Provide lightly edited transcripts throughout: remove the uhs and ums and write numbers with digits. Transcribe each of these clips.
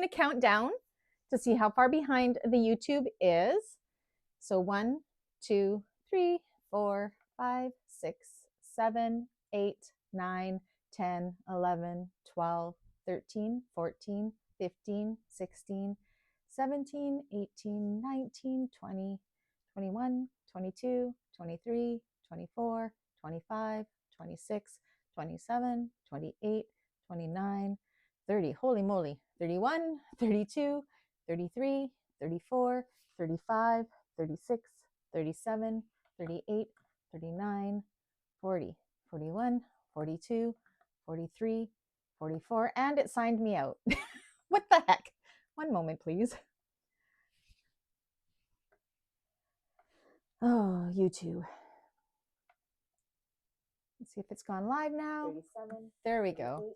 going to count down to see how far behind the YouTube is. So 1, 2, 3, 4, 5, 6, 7, 8, 9, 10, 11, 12, 13, 14, 15, 16, 17, 18, 19, 20, 21, 22, 23, 24, 25, 26, 27, 28, 29, 30. Holy moly. 31, 32, 33, 34, 35, 36, 37, 38, 39, 40, 41, 42, 43, 44, and it signed me out. What the heck? One moment, please. Oh, YouTube. Let's see if it's gone live now. 37. There we go.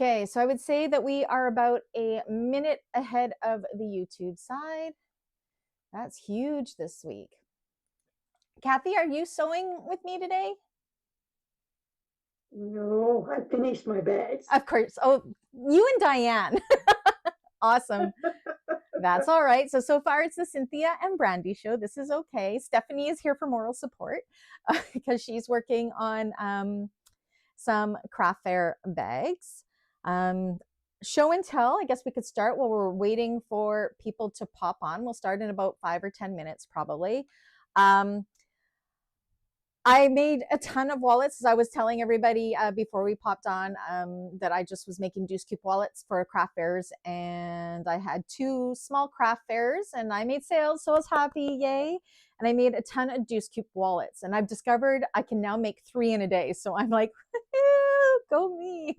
Okay, so I would say that we are about a minute ahead of the YouTube side. That's huge this week. Kathy, are you sewing with me today? No, I finished my bags. Of course. Oh, you and Diane. Awesome. That's all right. So far it's the Cynthia and Brandy show. This is okay. Stephanie is here for moral support because she's working on some craft fair bags. Show and tell, I guess we could start while we're waiting for people to pop on. We'll start in about 5 or 10 minutes probably. I made a ton of wallets, as I was telling everybody before we popped on, that I just was making Deuce Coupe wallets for craft fairs, and I had 2 small craft fairs, and I made sales, so I was happy, yay! And I made a ton of Deuce Coupe wallets, and I've discovered I can now make 3 in a day, so I'm like, go me!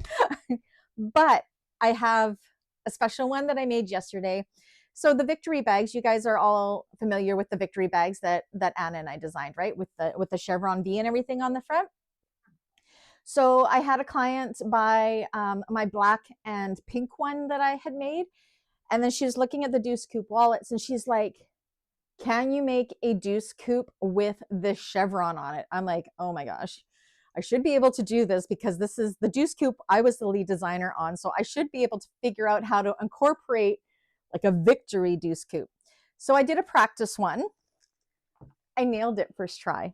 But I have a special one that I made yesterday. So the victory bags, you guys are all familiar with the victory bags that Anna and I designed, right? With the chevron V and everything on the front. So I had a client buy my black and pink one that I had made. And then she was looking at the Deuce Coupe wallets and she's like, can you make a Deuce Coupe with this chevron on it? I'm like, oh my gosh, I should be able to do this because this is the Deuce Coupe I was the lead designer on. So I should be able to figure out how to incorporate like a victory Deuce Coupe. So I did a practice one. I nailed it first try.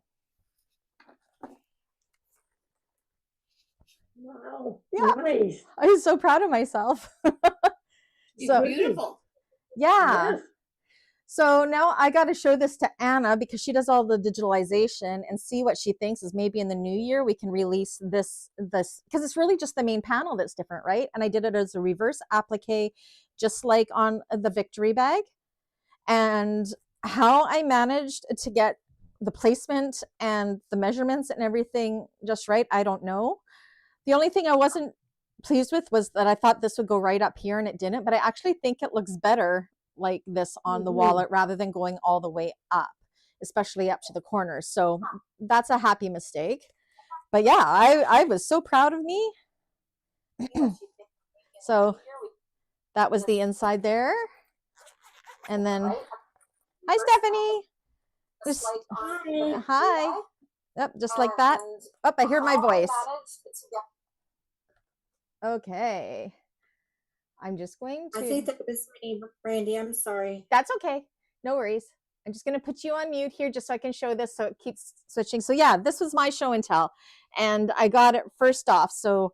Wow. Yeah. Nice. I was so proud of myself. So beautiful. Yeah. Yes. So now I got to show this to Anna because she does all the digitalization and see what she thinks is maybe in the new year we can release this because it's really just the main panel that's different, right? And I did it as a reverse applique, just like on the victory bag. And how I managed to get the placement and the measurements and everything just right, I don't know. The only thing I wasn't pleased with was that I thought this would go right up here and it didn't, but I actually think it looks better like this on the wallet rather than going all the way up, especially up to the corners. So that's a happy mistake. But yeah, I was so proud of me. So that was the inside there. And then, hi, Stephanie. Just, hi. Yep, just like that. Oh, I hear my voice. Okay. I'm just going to. I think that was me, Brandy. I'm sorry. That's okay. No worries. I'm just going to put you on mute here just so I can show this so it keeps switching. So yeah, this was my show and tell. And I got it first off. So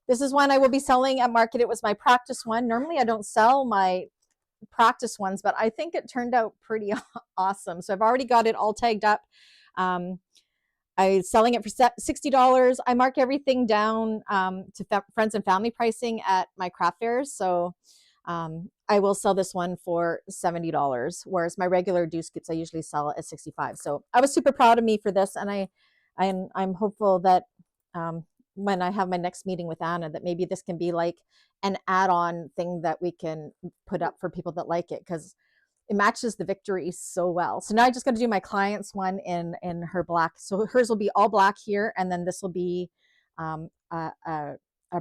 this is one I will be selling at market. It was my practice one. Normally I don't sell my practice ones, but I think it turned out pretty awesome. So I've already got it all tagged up. I'm selling it for $60. I mark everything down to friends and family pricing at my craft fairs. So I will sell this one for $70, whereas my regular Deuce Coupes I usually sell at $65. So I was super proud of me for this, and I'm hopeful that when I have my next meeting with Anna, that maybe this can be like an add-on thing that we can put up for people that like it, because it matches the victory so well. So now I just got to do my client's one in her black. So hers will be all black here, and then this will be a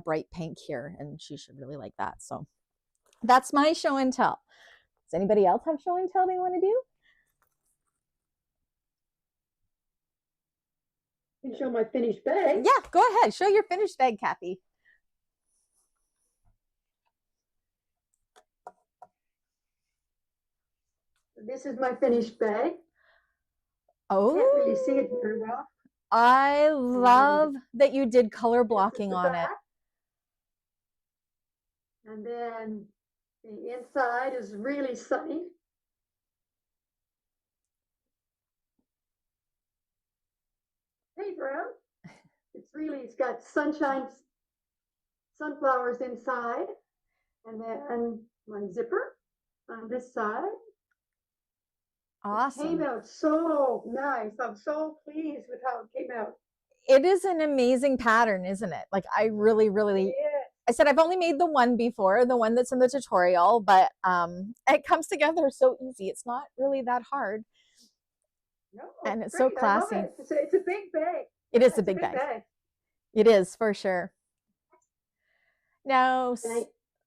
bright pink here, and she should really like that. So that's my show and tell. Does anybody else have show and tell they want to do? You can show my finished bag. Yeah, go ahead. Show your finished bag, Kathy. this is my finished bag. Oh, Can't really see it very well. I love that you did color blocking on it. And then the inside is really sunny. Hey, Brown. It's got sunshine, sunflowers inside, and then my zipper on this side. Awesome. It came out so nice. I'm so pleased with how it came out. It is an amazing pattern, isn't it? Like I really, really, I said I've only made the one before, the one that's in the tutorial, but it comes together so easy. It's not really that hard. No, and it's great. so classy. I love it. It's a big bag. It is a big bag. It is for sure. Now,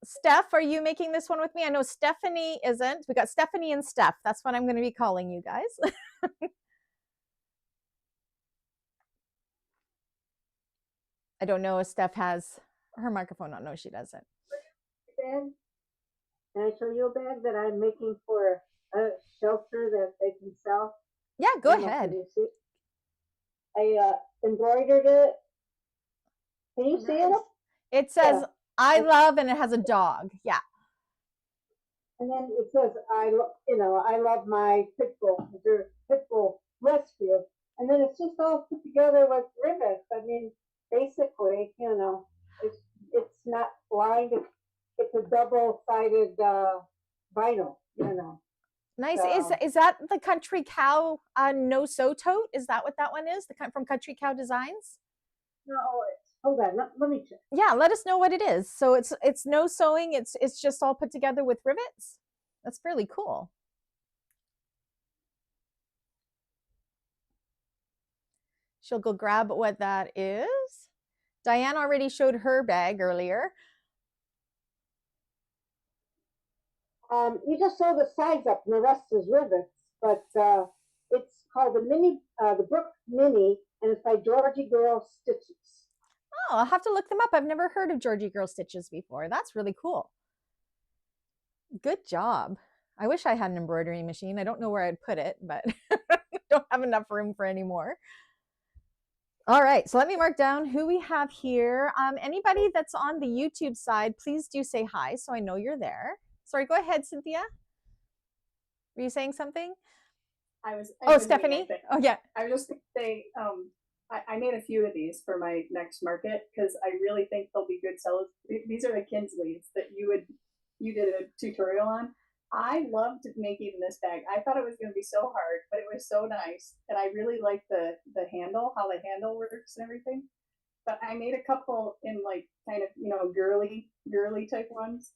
Steph, are you making this one with me? I know Stephanie isn't. We got Stephanie and Steph. That's what I'm going to be calling you guys. I don't know if Steph has her microphone on. No, she doesn't. Can I show you a bag that I'm making for a shelter that they can sell? Yeah, go ahead. I embroidered it. Can you see it? It says, I love, and it has a dog. Yeah. And then it says, I love my pit bull rescue. And then it's just all put together with rivets. I mean, basically, it's not lined. It's a double-sided vinyl, Nice. So, Is that the Country Cow No Sew Tote? Is that what that one is? From Country Cow Designs? no, hold on. Let me check. Yeah, let us know what it is. So it's no sewing. It's just all put together with rivets. That's really cool. She'll go grab what that is. Diane already showed her bag earlier. You just sew the sides up, and the rest is rivets. But it's called the Brook Mini, and it's by Georgie Girl Stitches. Oh, I'll have to look them up. I've never heard of Georgie Girl Stitches before. That's really cool. Good job. I wish I had an embroidery machine. I don't know where I'd put it, but don't have enough room for any more. All right, so let me mark down who we have here. Anybody that's on the YouTube side, please do say hi so I know you're there. Sorry, go ahead, Cynthia. Were you saying something? Oh, Stephanie. Oh, yeah. I was just going to say, I made a few of these for my next market because I really think they'll be good sellers. These are the Kinsleys that you did a tutorial on. I loved making this bag. I thought it was going to be so hard, but it was so nice. And I really like the handle, how the handle works and everything. But I made a couple in like kind of, girly type ones.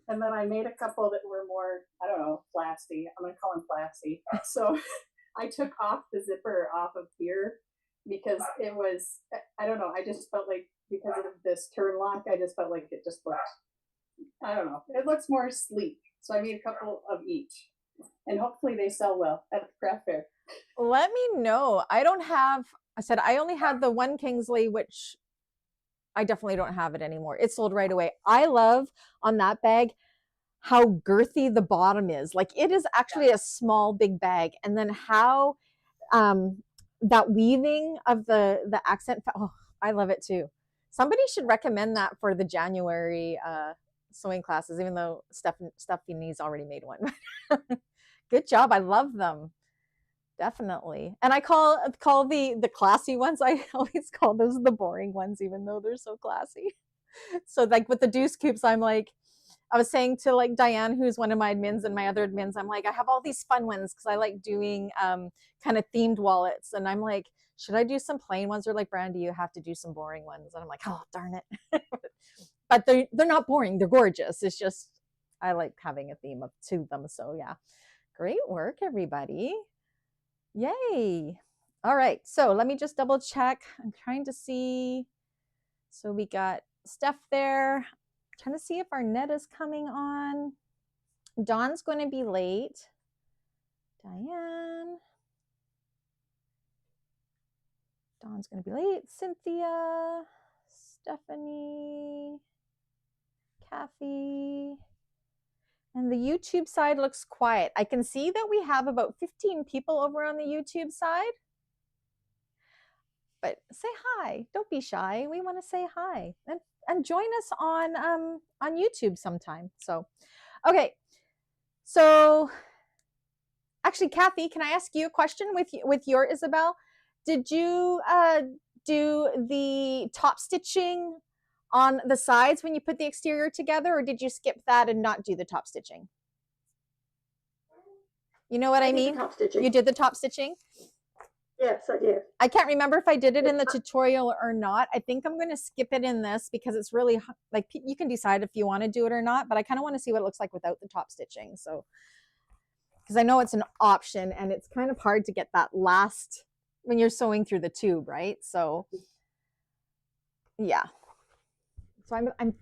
And then I made a couple that were more, I don't know, flasty. I'm going to call them flasty. So I took off the zipper off of here because it was, I don't know, I just felt like because of this turn lock, I just felt like it just looked, I don't know, it looks more sleek. So I made a couple of each. And hopefully they sell well at the craft fair. Let me know. I said I only had the one Kingsley, which I definitely don't have it anymore. It sold right away. I love on that bag how girthy the bottom is. Like it is actually a small, big bag. And then how that weaving of the accent, oh, I love it too. Somebody should recommend that for the January sewing classes, even though Stephanie's already made one. Good job. I love them. Definitely. And I call the classy ones, I always call those the boring ones, even though they're so classy. So like with the deuce coops, I'm like, I was saying to like Diane, who's one of my admins and my other admins, I'm like, I have all these fun ones because I like doing kind of themed wallets. And I'm like, should I do some plain ones? Or like, Brandy, you have to do some boring ones. And I'm like, oh, darn it. But they're not boring. They're gorgeous. It's just, I like having a theme to them. So yeah, great work, everybody. Yay. All right. So let me just double check. I'm trying to see. So we got Steph there. I'm trying to see if our net is coming on. Dawn's going to be late. Diane. Dawn's going to be late. Cynthia. Stephanie. Kathy. And the YouTube side looks quiet. I can see that we have about 15 people over on the YouTube side. But say hi. Don't be shy. We want to say hi. And join us on YouTube sometime. So, okay. So, actually, Kathy, can I ask you a question with your Isabel? Did you do the top stitching on the sides when you put the exterior together, or did you skip that and not do the top stitching? You know what I mean? Top stitching. You did the top stitching? Yes, I did. I can't remember if I did it in the tutorial or not. I think I'm going to skip it in this because it's really like you can decide if you want to do it or not, but I kind of want to see what it looks like without the top stitching. So, because I know it's an option and it's kind of hard to get that last when you're sewing through the tube, right? So, yeah. So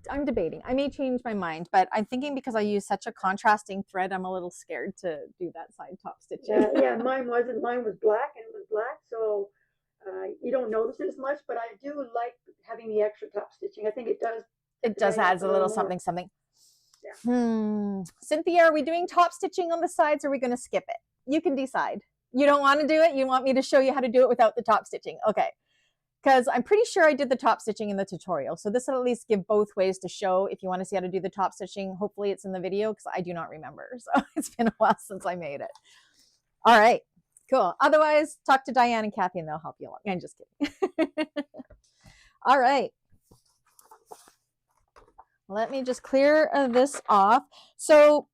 I'm debating. I may change my mind, but I'm thinking because I use such a contrasting thread, I'm a little scared to do that side top stitching. Yeah, mine wasn't. Mine was black, and it was black, so you don't notice it as much. But I do like having the extra top stitching. I think it does. It does adds a little something. Yeah. Cynthia, are we doing top stitching on the sides, or are we going to skip it? You can decide. You don't want to do it? You want me to show you how to do it without the top stitching? Okay. Because I'm pretty sure I did the top stitching in the tutorial. So this will at least give both ways to show if you want to see how to do the top stitching. Hopefully it's in the video because I do not remember. So it's been a while since I made it. All right, cool. Otherwise, talk to Diane and Kathy and they'll help you along. I'm just kidding. All right. Let me just clear this off. So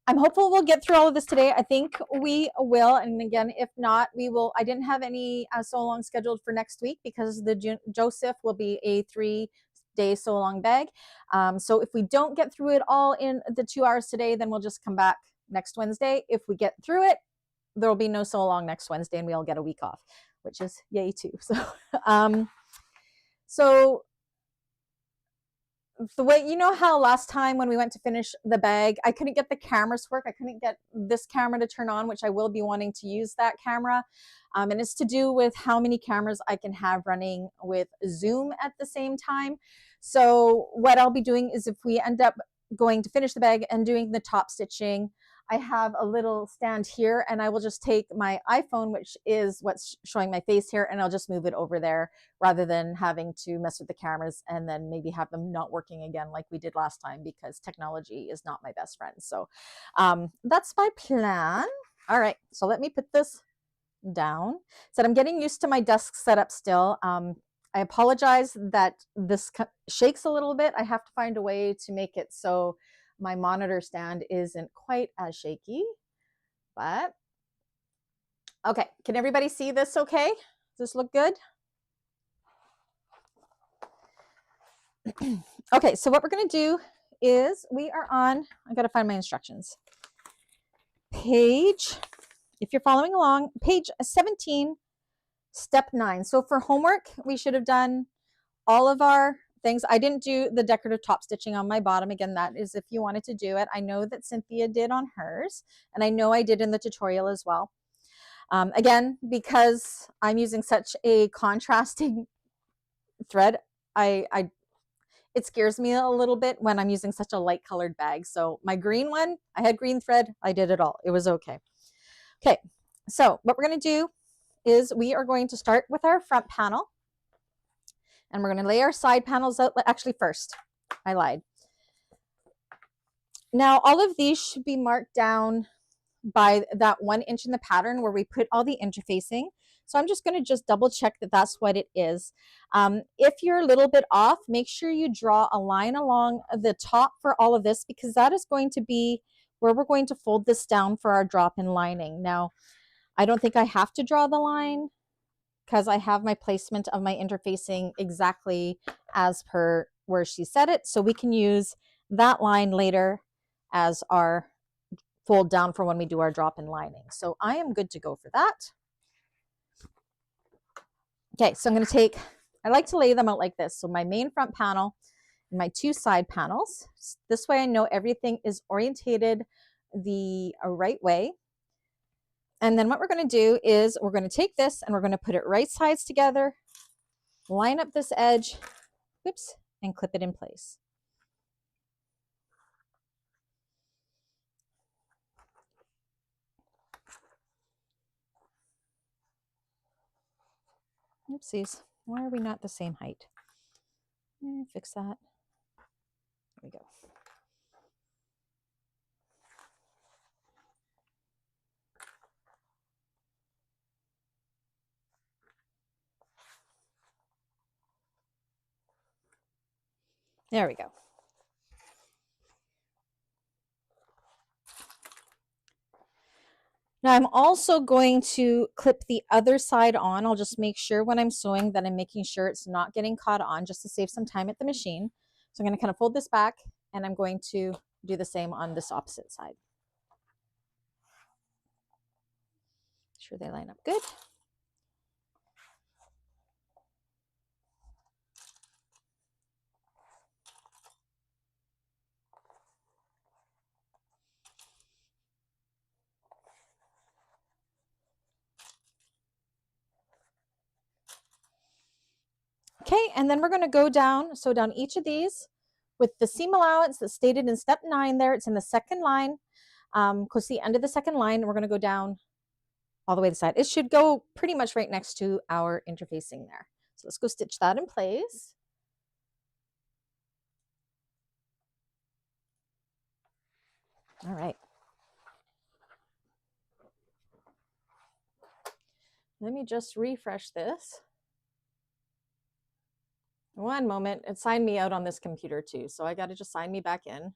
I'm hopeful we'll get through all of this today. I think we will. And again, if not, we will. I didn't have any so long scheduled for next week because the Joseph will be a 3-day so long bag. So if we don't get through it all in the 2 hours today, then we'll just come back next Wednesday. If we get through it, there will be no so long next Wednesday and we'll get a week off, which is yay too. So, the way, you know how last time when we went to finish the bag, I couldn't get the cameras to work. I couldn't get this camera to turn on, which I will be wanting to use that camera. And it's to do with how many cameras I can have running with Zoom at the same time. So what I'll be doing is if we end up going to finish the bag and doing the top stitching, I have a little stand here and I will just take my iPhone, which is what's showing my face here, and I'll just move it over there rather than having to mess with the cameras and then maybe have them not working again like we did last time because technology is not my best friend. So that's my plan. All right, so let me put this down. So I'm getting used to my desk setup still. I apologize that this shakes a little bit. I have to find a way to make it so my monitor stand isn't quite as shaky, but okay. Can everybody see this okay? Does this look good? Okay, so what we're going to do is we are on, I got to find my instructions. Page, if you're following along, page 17, step 9. So for homework, we should have done all of our things. I didn't do the decorative top stitching on my bottom. Again, that is if you wanted to do it. I know that Cynthia did on hers, and I know I did in the tutorial as well. Again, because I'm using such a contrasting thread, it scares me a little bit when I'm using such a light colored bag. So my green one, I had green thread. I did it all. It was okay. Okay, so what we're going to do is we are going to start with our front panel. And we're going to lay our side panels out. Actually, first, I lied. Now, all of these should be marked down by that 1 inch in the pattern where we put all the interfacing. So I'm just going to just double check that that's what it is. If you're a little bit off, make sure you draw a line along the top for all of this because that is going to be where we're going to fold this down for our drop-in lining. Now, I don't think I have to draw the line because I have my placement of my interfacing exactly as per where she said it. So we can use that line later as our fold down for when we do our drop-in lining. So I am good to go for that. Okay, so I'm going to take, I like to lay them out like this. So my main front panel and my 2 side panels. This way I know everything is orientated the right way. And then what we're going to do is we're going to take this and we're going to put it right sides together, line up this edge, whoops, and clip it in place. Oopsies. Why are we not the same height? Fix that. There we go. There we go. Now I'm also going to clip the other side on. I'll just make sure when I'm sewing that I'm making sure it's not getting caught on, just to save some time at the machine. So I'm going to kind of fold this back, and I'm going to do the same on this opposite side. Make sure they line up good. Okay, and then we're going to go down, sew down each of these with the seam allowance that's stated in step 9 there. It's in the second line, close to the end of the second line, and we're going to go down all the way to the side. It should go pretty much right next to our interfacing there. So let's go stitch that in place. All right. Let me just refresh this. One moment. It signed me out on this computer too, so I got to just sign me back in.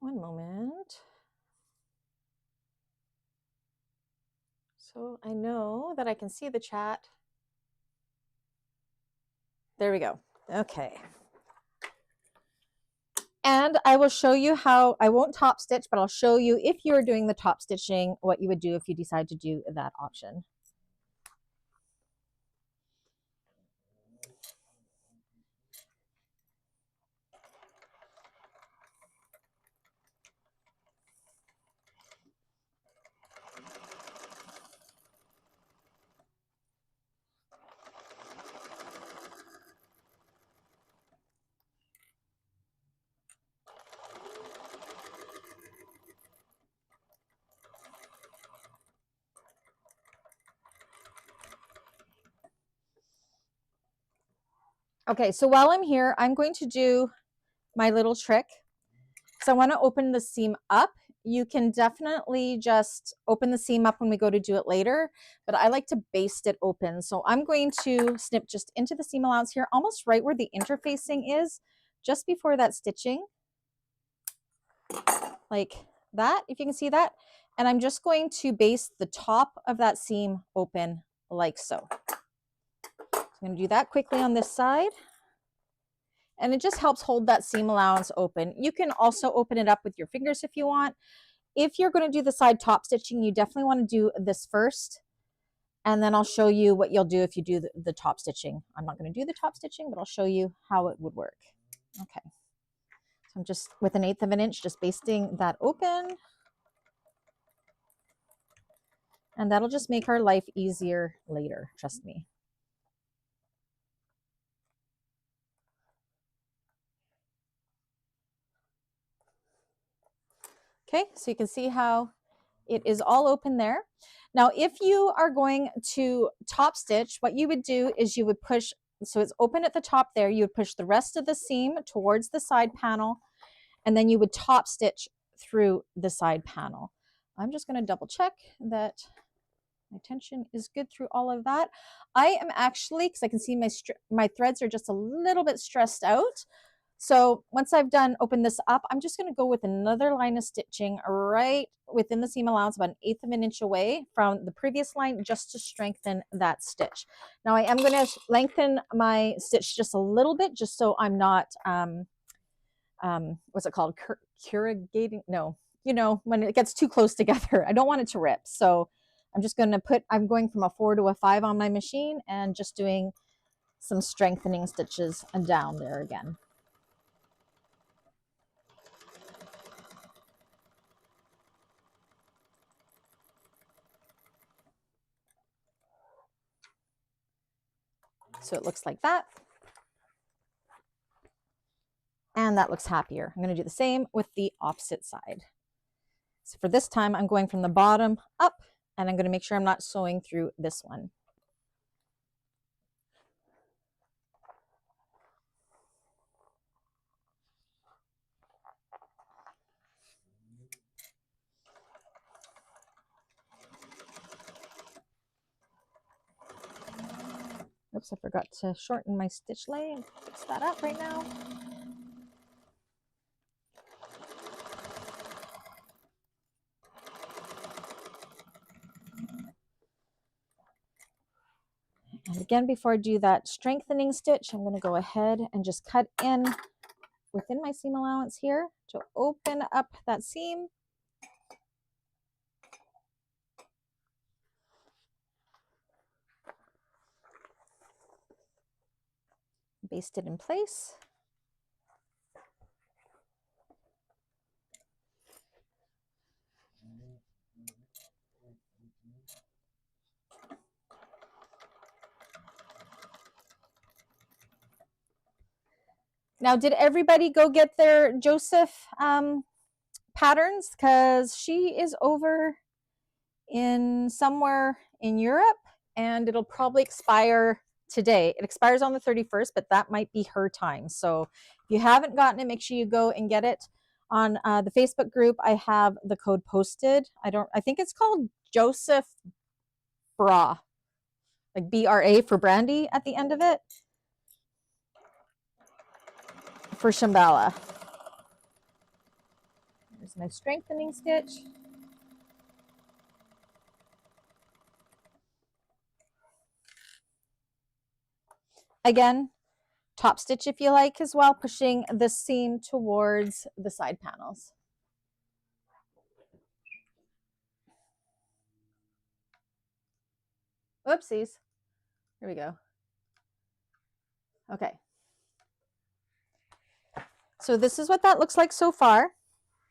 One moment. So I know that I can see the chat. There we go. Okay. And I will show you how, I won't top stitch, but I'll show you if you're doing the top stitching, what you would do if you decide to do that option. Okay, so while I'm here, I'm going to do my little trick. So I want to open the seam up. You can definitely just open the seam up when we go to do it later, but I like to baste it open. So I'm going to snip just into the seam allowance here, almost right where the interfacing is, just before that stitching, like that, if you can see that. And I'm just going to baste the top of that seam open like so. I'm going to do that quickly on this side. And it just helps hold that seam allowance open. You can also open it up with your fingers if you want. If you're going to do the side top stitching, you definitely want to do this first. And then I'll show you what you'll do if you do the top stitching. I'm not going to do the top stitching, but I'll show you how it would work. Okay. So I'm just, with 1/8 of an inch, just basting that open. And that'll just make our life easier later, trust me. Okay, so you can see how it is all open there. Now, if you are going to top stitch, what you would do is you would push, so it's open at the top there, you would push the rest of the seam towards the side panel, and then you would top stitch through the side panel. I'm just going to double check that my tension is good through all of that. I am actually, because I can see my threads are just a little bit stressed out. So once I've done open this up, I'm just going to go with another line of stitching right within the seam allowance, about 1/8 of an inch away from the previous line, just to strengthen that stitch. Now I am going to lengthen my stitch just a little bit, just so I'm not, what's it called? Corrugating? No, you know, when it gets too close together, I don't want it to rip. So I'm just going to I'm going from a 4 to a 5 on my machine and just doing some strengthening stitches and down there again. So it looks like that. And that looks happier. I'm going to do the same with the opposite side. So for this time, I'm going from the bottom up, and I'm going to make sure I'm not sewing through this one. Oops, I forgot to shorten my stitch length. Fix that up right now. And again, before I do that strengthening stitch, I'm going to go ahead and just cut in within my seam allowance here to open up that seam. Baste it in place. Now, did everybody go get their Joseph patterns? Because she is over in somewhere in Europe, and it'll probably expire today. It expires on the 31st, but that might be her time. So if you haven't gotten it, make sure you go and get it. On the Facebook group, I have the code posted. I think it's called Joseph Bra, like BRA for Brandy at the end of it, for Shambhala. There's my strengthening stitch. Again, top stitch if you like as well, pushing the seam towards the side panels. Oopsies. Here we go. Okay. So this is what that looks like so far.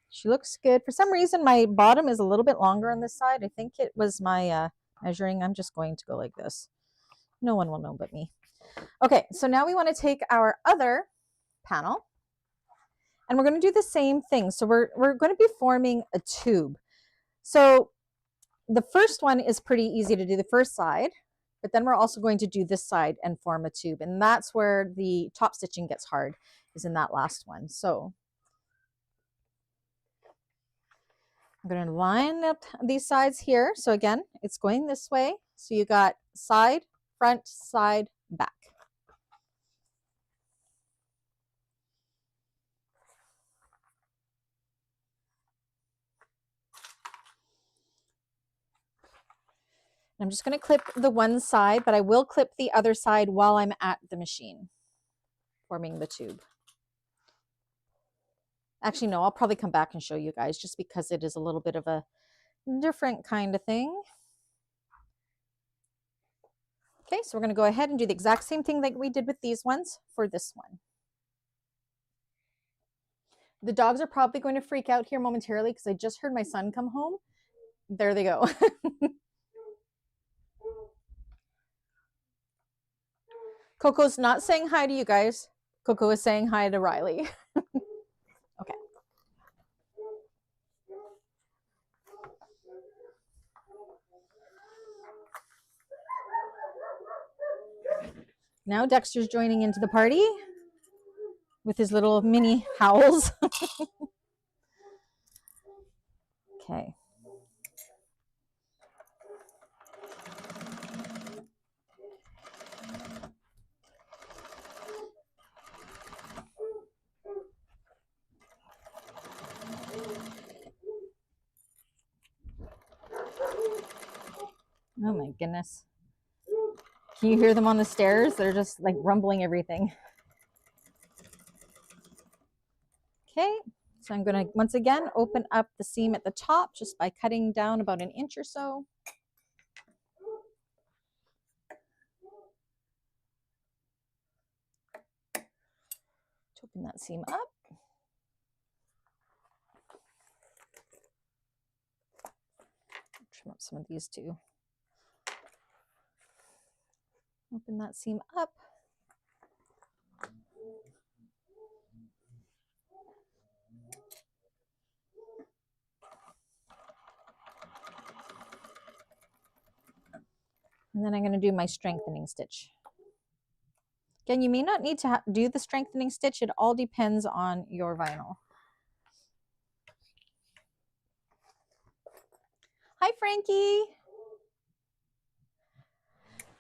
She looks good. For some reason, my bottom is a little bit longer on this side. I think it was my measuring. I'm just going to go like this. No one will know but me. Okay, so now we want to take our other panel, and we're going to do the same thing. So we're going to be forming a tube. So the first one is pretty easy to do, the first side, but then we're also going to do this side and form a tube. And that's where the top stitching gets hard, is in that last one. So I'm going to line up these sides here. So again, it's going this way. So you got side, front, side, back. I'm just going to clip the one side, but I will clip the other side while I'm at the machine forming the tube. Actually, no, I'll probably come back and show you guys, just because it is a little bit of a different kind of thing. Okay, so we're going to go ahead and do the exact same thing that we did with these ones for this one. The dogs are probably going to freak out here momentarily because I just heard my son come home. There they go. Coco's not saying hi to you guys. Coco is saying hi to Riley. Okay. Now Dexter's joining into the party with his little mini howls. Okay. Oh my goodness. Can you hear them on the stairs? They're just like rumbling everything. Okay, so I'm going to once again open up the seam at the top just by cutting down about 1 inch or so. To open that seam up. Trim up some of these too. Open that seam up. And then I'm going to do my strengthening stitch. Again, you may not need to do the strengthening stitch. It all depends on your vinyl. Hi, Frankie.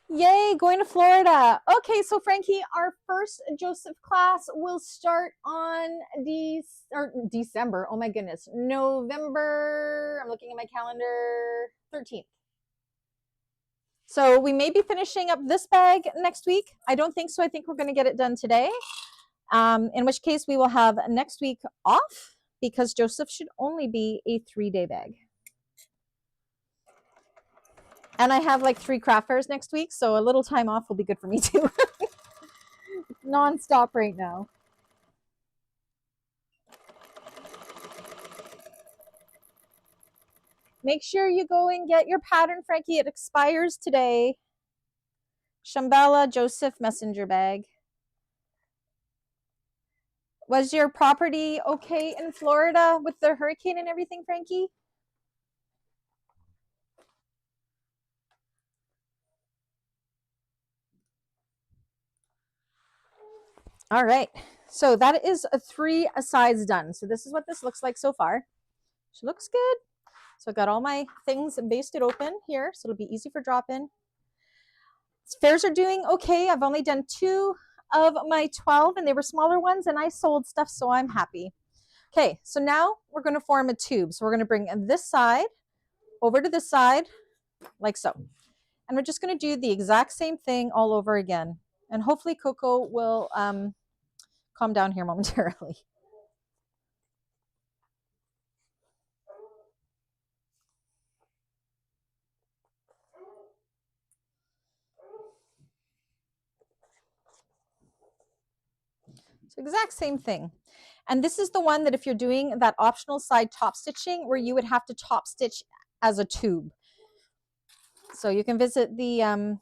Yay, going to Florida. Okay, so Frankie, our first Joseph class will start on December. Oh my goodness. November, I'm looking at my calendar, 13th. So we may be finishing up this bag next week. I don't think so. I think we're going to get it done today. In which case we will have next week off because Joseph should only be a 3-day bag. And I have like 3 craft fairs next week, so a little time off will be good for me too. Non-stop right now. Make sure you go and get your pattern, Frankie. It expires today. Shambhala Joseph messenger bag. Was your property okay in Florida with the hurricane and everything, Frankie? All right, so that is 3 sides done. So this is what this looks like so far. She looks good. So I got all my things basted open here, so it'll be easy for drop-in. Fairs are doing okay. I've only done 2 of my 12, and they were smaller ones, and I sold stuff, so I'm happy. Okay, so now we're going to form a tube. So we're going to bring this side over to this side, like so. And we're just going to do the exact same thing all over again. And hopefully Coco will calm down here momentarily. So exact same thing. And this is the one that if you're doing that optional side top stitching where you would have to top stitch as a tube. So you can visit the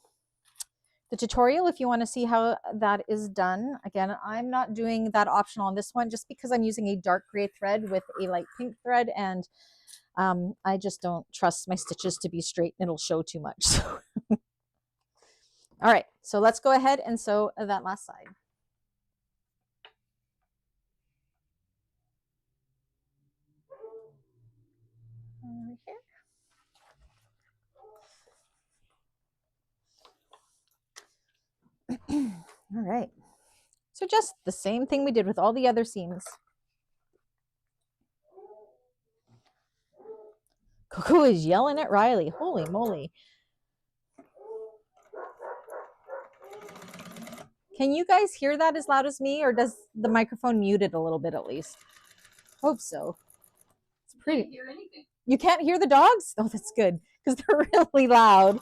tutorial if you want to see how that is done. Again, I'm not doing that optional on this one just because I'm using a dark gray thread with a light pink thread, and I just don't trust my stitches to be straight and it'll show too much. So. All right, so let's go ahead and sew that last side. Over here. All right, so just the same thing we did with all the other seams. Coco is yelling at Riley. Holy moly. Can you guys hear that as loud as me, or does the microphone mute it a little bit at least? Hope so. It's pretty. Can't hear anything. You can't hear the dogs? Oh, that's good, because they're really loud.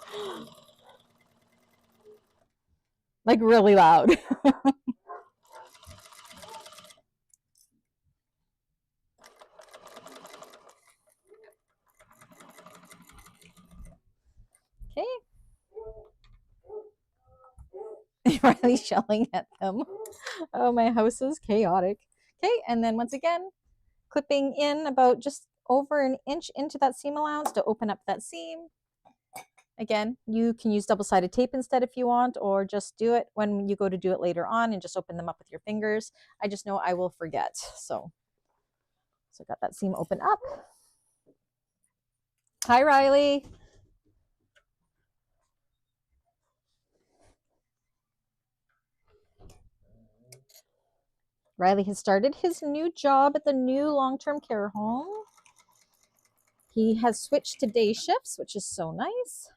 Like really loud. Okay. Riley's yelling at them. Oh, my house is chaotic. Okay, and then once again, clipping in about just over an inch into that seam allowance to open up that seam. Again, you can use double-sided tape instead if you want, or just do it when you go to do it later on and just open them up with your fingers. I just know I will forget. So got that seam open up. Hi, Riley. Riley has started his new job at the new long-term care home. He has switched to day shifts, which is so nice.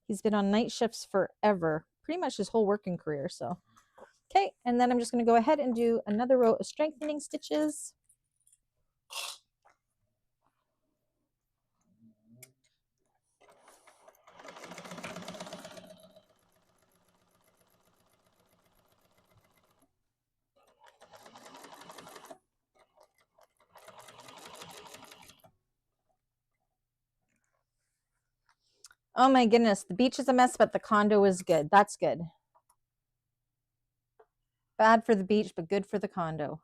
He's been on night shifts forever, pretty much his whole working career. So, okay, and then I'm just going to go ahead and do another row of strengthening stitches. Oh my goodness, the beach is a mess, but the condo is good. That's good. Bad for the beach, but good for the condo.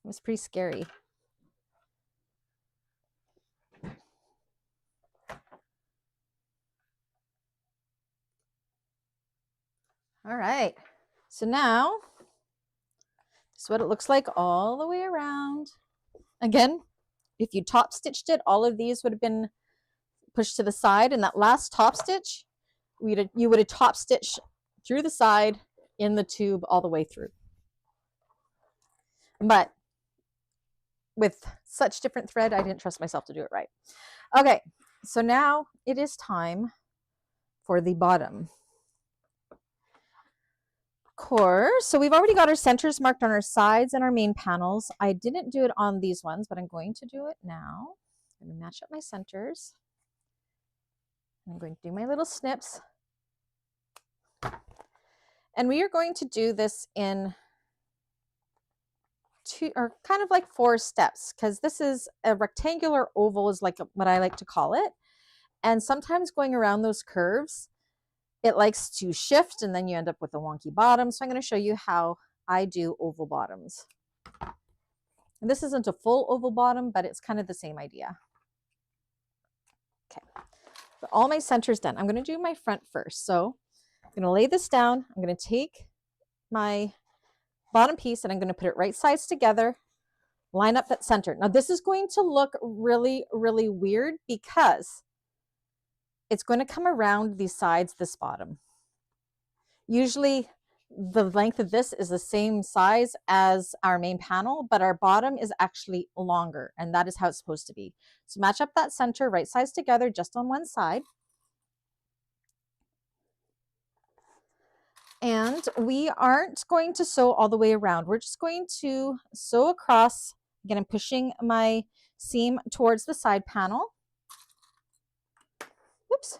It was pretty scary. All right. So now, this is what it looks like all the way around. Again, if you top stitched it, all of these would have been pushed to the side, and that last top stitch, you would have top stitched through the side in the tube all the way through. But with such different thread, I didn't trust myself to do it right. Okay, so now it is time for the bottom. Core. So we've already got our centers marked on our sides and our main panels. I didn't do it on these ones, but I'm going to do it now. I'm going to match up my centers. I'm going to do my little snips. And we are going to do this in two, or kind of like 4 steps, because this is a rectangular oval is like what I like to call it. And sometimes going around those curves, it likes to shift and then you end up with a wonky bottom. So I'm going to show you how I do oval bottoms. And this isn't a full oval bottom, but it's kind of the same idea. Okay, so all my centers done. I'm going to do my front first. So I'm going to lay this down. I'm going to take my bottom piece and I'm going to put it right sides together, line up that center. Now this is going to look really, really weird because it's going to come around these sides, this bottom. Usually the length of this is the same size as our main panel, but our bottom is actually longer, and that is how it's supposed to be. So match up that center, right sides together, just on one side. And we aren't going to sew all the way around. We're just going to sew across. Again, I'm pushing my seam towards the side panel. Whoops.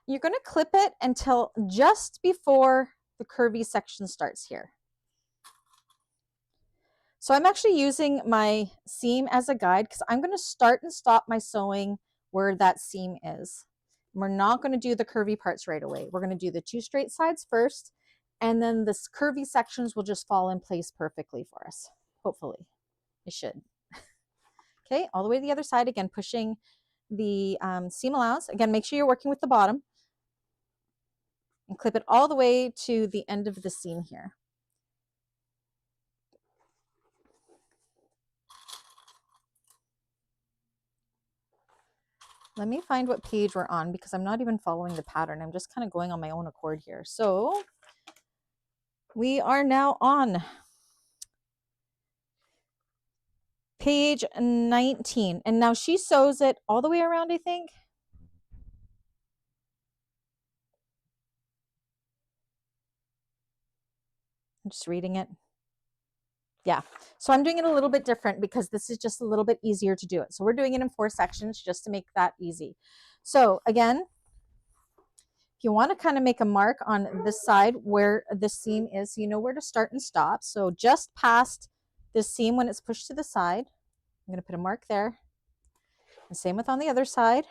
You're going to clip it until just before the curvy section starts here. So I'm actually using my seam as a guide because I'm going to start and stop my sewing where that seam is. We're not going to do the curvy parts right away. We're going to do the 2 straight sides first, and then the curvy sections will just fall in place perfectly for us. Hopefully, it should. Okay, all the way to the other side, again, pushing the seam allowance. Again, make sure you're working with the bottom. And clip it all the way to the end of the seam here. Let me find what page we're on because I'm not even following the pattern. I'm just kind of going on my own accord here. So we are now on page 19. And now she sews it all the way around, I think. I'm just reading it. Yeah, so I'm doing it a little bit different because this is just a little bit easier to do it. So we're doing it in 4 sections just to make that easy. So again, if you want to kind of make a mark on this side where the seam is, you know where to start and stop. So just past this seam when it's pushed to the side, I'm going to put a mark there. And same with on the other side.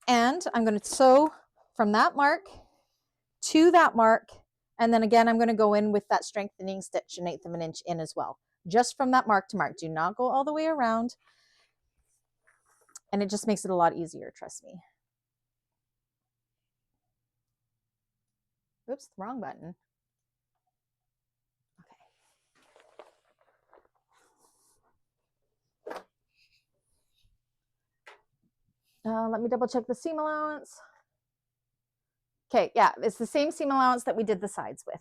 And I'm going to sew from that mark to that mark. And then again, I'm going to go in with that strengthening stitch 1/8 of an inch in as well. Just from that mark to mark. Do not go all the way around. And it just makes it a lot easier, trust me. Oops, the wrong button. Okay. Let me double check the seam allowance. Okay, yeah, it's the same seam allowance that we did the sides with.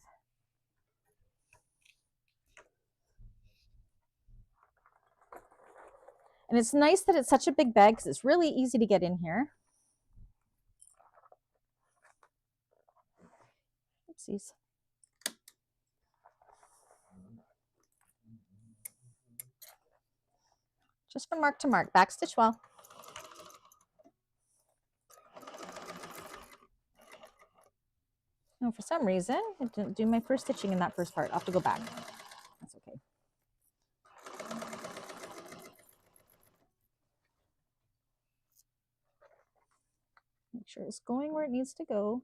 And it's nice that it's such a big bag because it's really easy to get in here. Oopsies. Just from mark to mark, back stitch well. Oh, for some reason, it didn't do my first stitching in that first part. I'll have to go back. That's okay. Make sure it's going where it needs to go.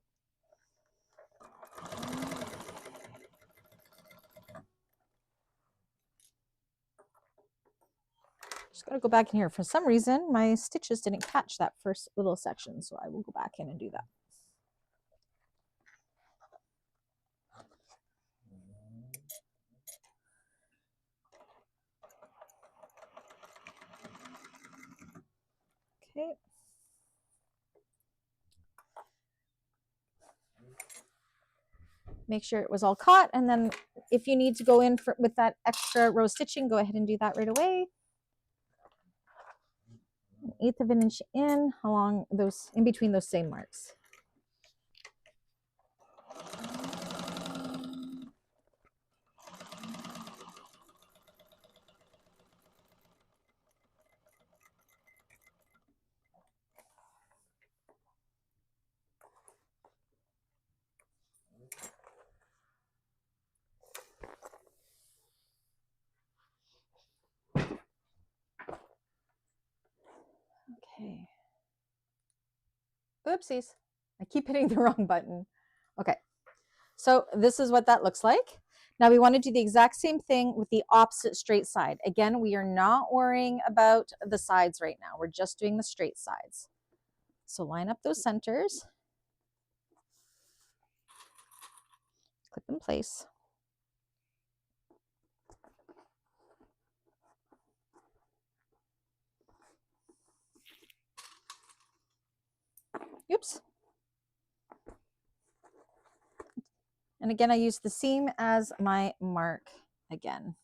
Just got I'm gonna go back in here. For some reason, my stitches didn't catch that first little section, so I will go back in and do that. Okay. Make sure it was all caught, and then if you need to go in with that extra row stitching, go ahead and do that right away. 1/8 of an inch in along those, in between those same marks. Okay. Oopsies. I keep hitting the wrong button. Okay. So this is what that looks like. Now we want to do the exact same thing with the opposite straight side. Again, we are not worrying about the sides right now. We're just doing the straight sides. So line up those centers. Clip in place. Oops. And again, I use the seam as my mark again.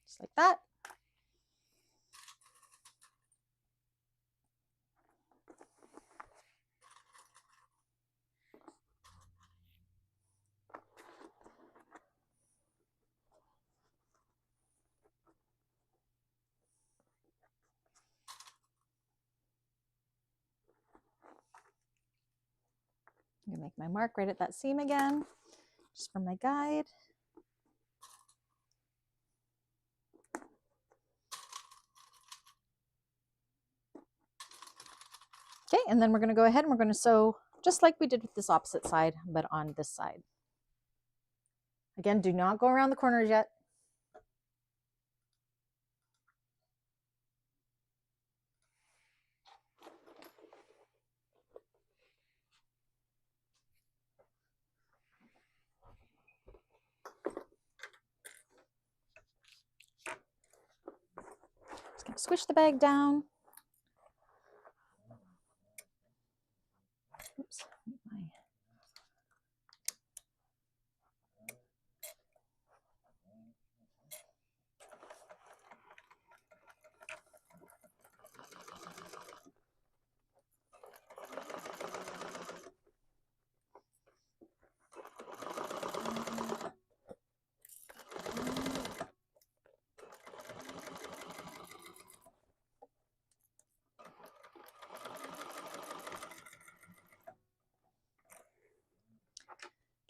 Just like that. I'm gonna make my mark right at that seam again, just for my guide. Okay, and then we're gonna go ahead and we're gonna sew just like we did with this opposite side, but on this side. Again, do not go around the corners yet. Just gonna squish the bag down. Oops.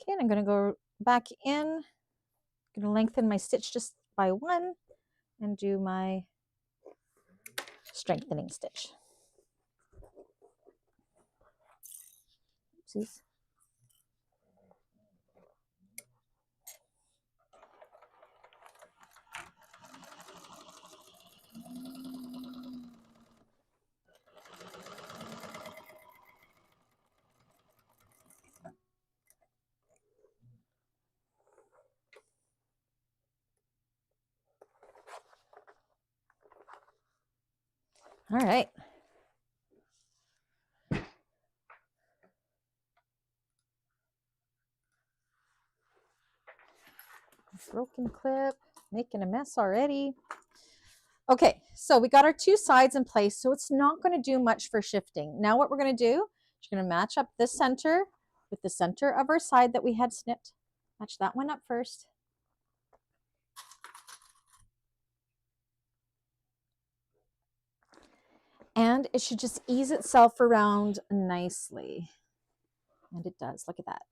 Okay, and I'm going to go back in. I'm going to lengthen my stitch just by 1 and do my strengthening stitch. Oopsies. All right. Broken clip, making a mess already. Okay, so we got our 2 sides in place, so it's not going to do much for shifting. Now what we're going to do is we're going to match up this center with the center of our side that we had snipped. Match that one up first. And it should just ease itself around nicely. And it does, look at that.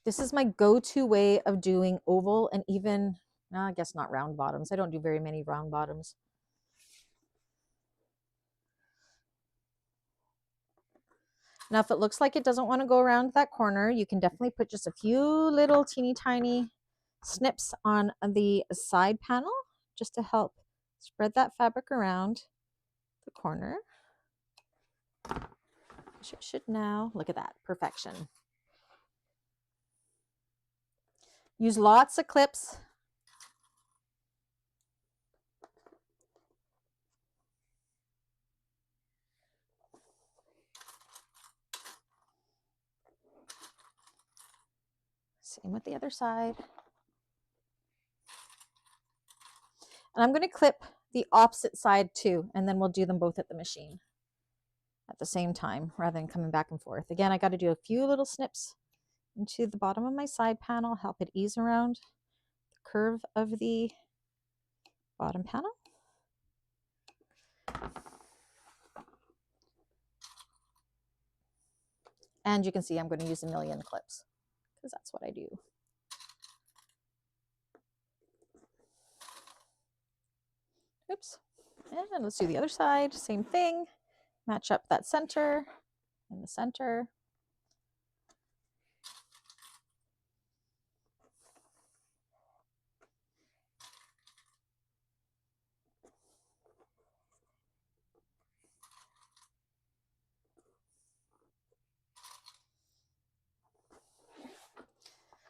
This is my go-to way of doing oval and even, no, I guess not round bottoms. I don't do very many round bottoms. Now, if it looks like it doesn't want to go around that corner, you can definitely put just a few little teeny tiny snips on the side panel just to help spread that fabric around the corner. Should now, look at that, perfection. Use lots of clips. Same with the other side. And I'm going to clip the opposite side too, and then we'll do them both at the machine at the same time rather than coming back and forth. Again, I got to do a few little snips into the bottom of my side panel, help it ease around the curve of the bottom panel. And you can see I'm going to use a million clips because that's what I do. Oops. And let's do the other side. Same thing. Match up that center and the center.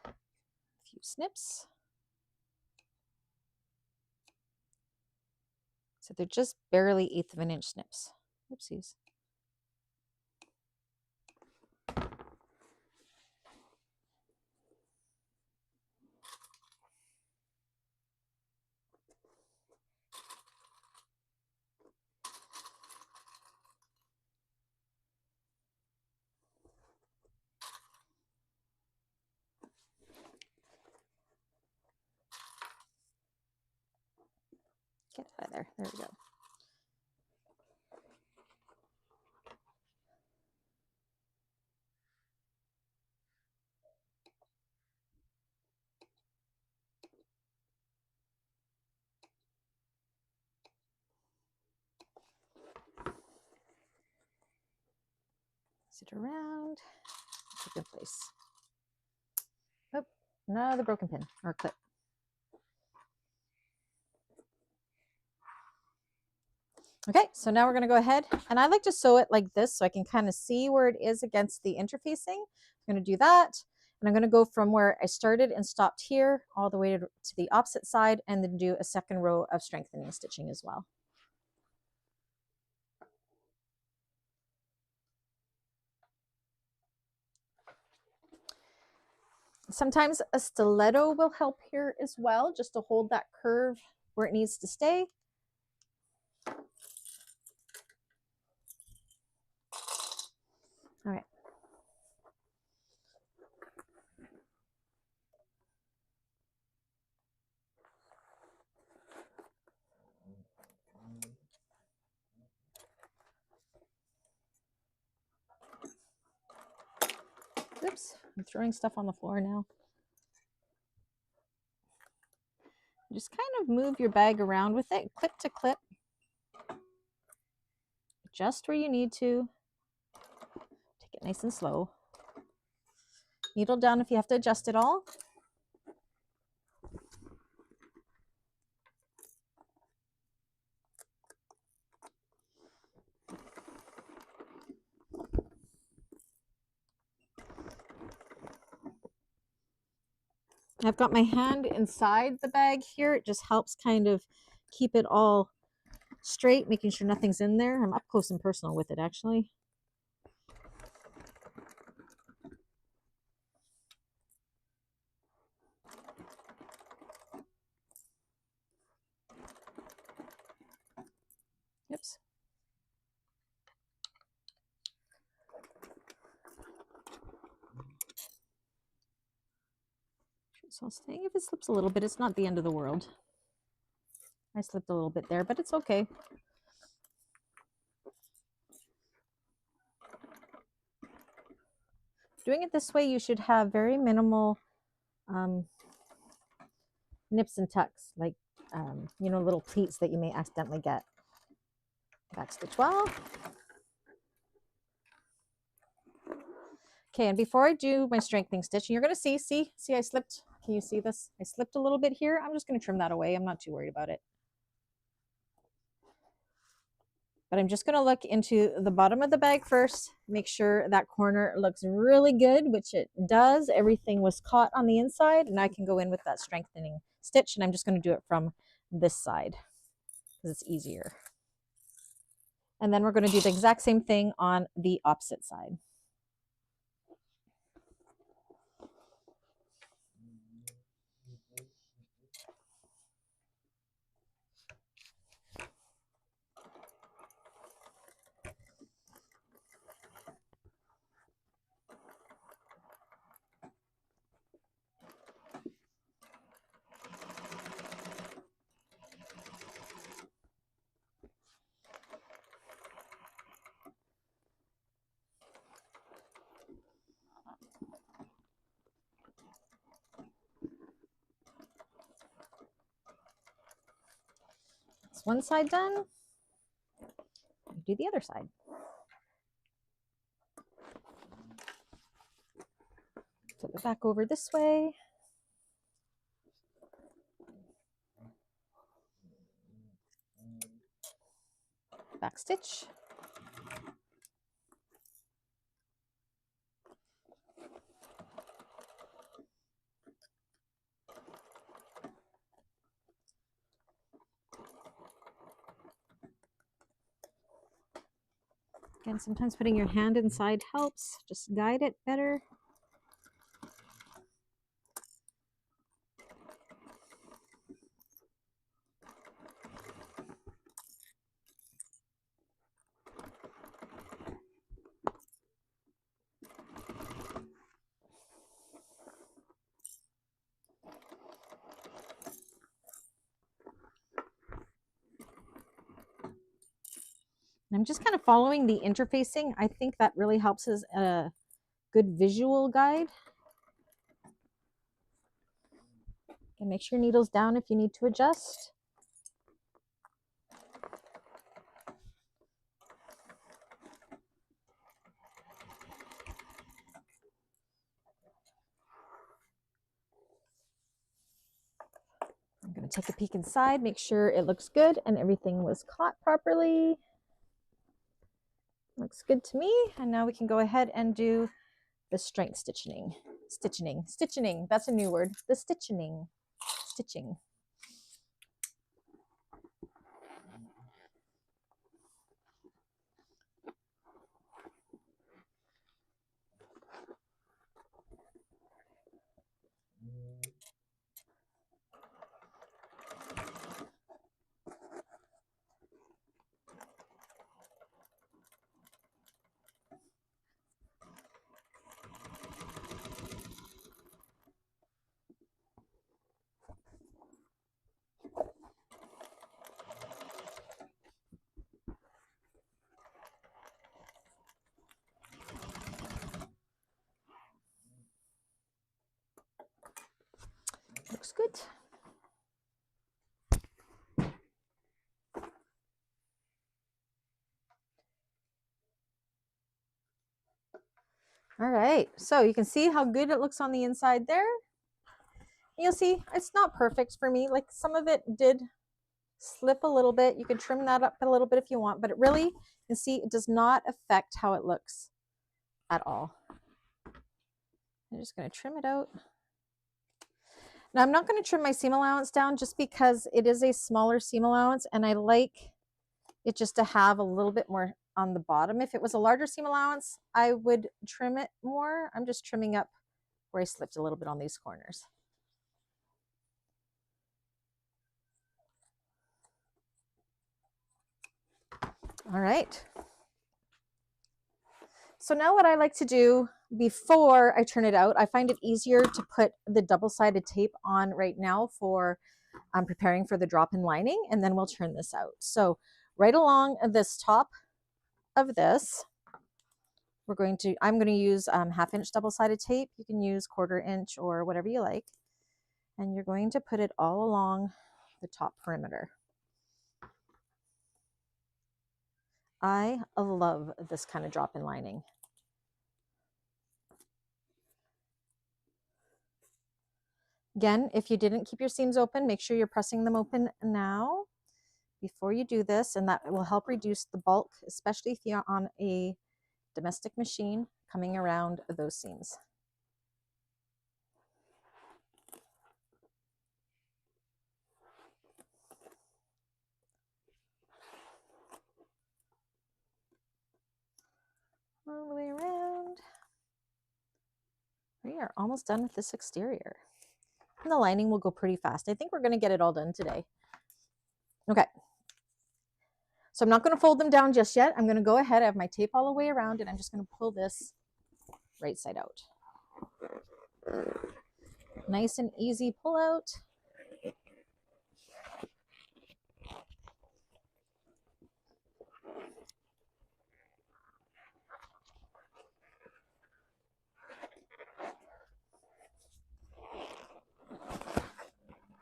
A few snips. So they're just barely 1/8 of an inch snips. Oopsies. Get out of there. There we go. Sit around. Keep in place. Oh, no, the broken pin or clip. Okay, so now we're going to go ahead, and I like to sew it like this so I can kind of see where it is against the interfacing. I'm going to do that, and I'm going to go from where I started and stopped here all the way to the opposite side, and then do a second row of strengthening stitching as well. Sometimes a stiletto will help here as well, just to hold that curve where it needs to stay. All right. Oops, I'm throwing stuff on the floor now. Just kind of move your bag around with it, clip to clip. Just where you need to. Take it nice and slow. Needle down if you have to adjust it all. I've got my hand inside the bag here. It just helps kind of keep it all straight, making sure nothing's in there. I'm up close and personal with it, actually. Oops. So I was saying if it slips a little bit, it's not the end of the world. I slipped a little bit there, but it's okay. Doing it this way, you should have very minimal nips and tucks, like, you know, little pleats that you may accidentally get. Back stitch 12. Okay, and before I do my strengthening stitch, you're going to see I slipped Can you see this? I slipped a little bit here. I'm just going to trim that away. I'm not too worried about it. But I'm just going to look into the bottom of the bag first, make sure that corner looks really good, which it does. Everything was caught on the inside, and I can go in with that strengthening stitch, and I'm just going to do it from this side because it's easier. And then we're going to do the exact same thing on the opposite side. That's one side done. Do the other side. Flip it back over this way. Back stitch. Again, sometimes putting your hand inside helps. Just guide it better. I'm just kind of following the interfacing. I think that really helps as a good visual guide. And make sure your needle's down if you need to adjust. I'm going to take a peek inside, make sure it looks good and everything was caught properly. Looks good to me. And now we can go ahead and do the strength stitching. Stitching. That's a new word. The stitching. Looks good. All right, so you can see how good it looks on the inside there. You'll see it's not perfect for me. Like some of it did slip a little bit. You can trim that up a little bit if you want, but it really, you can see it does not affect how it looks at all. I'm just going to trim it out. Now I'm not going to trim my seam allowance down just because it is a smaller seam allowance and I like it just to have a little bit more on the bottom. If it was a larger seam allowance, I would trim it more. I'm just trimming up where I slipped a little bit on these corners. All right. So now what I like to do before I turn it out, I find it easier to put the double-sided tape on right now for preparing for the drop-in lining, and then we'll turn this out. So right along this top of this, I'm going to use 1/2 inch double-sided tape. You can use 1/4 inch or whatever you like. And you're going to put it all along the top perimeter. I love this kind of drop-in lining. Again, if you didn't keep your seams open, make sure you're pressing them open now before you do this, and that will help reduce the bulk, especially if you're on a domestic machine coming around those seams. All the way around. We are almost done with this exterior. And the lining will go pretty fast. I think we're going to get it all done today. Okay. So I'm not going to fold them down just yet. I'm going to go ahead. I have my tape all the way around, and I'm just going to pull this right side out. Nice and easy pull out.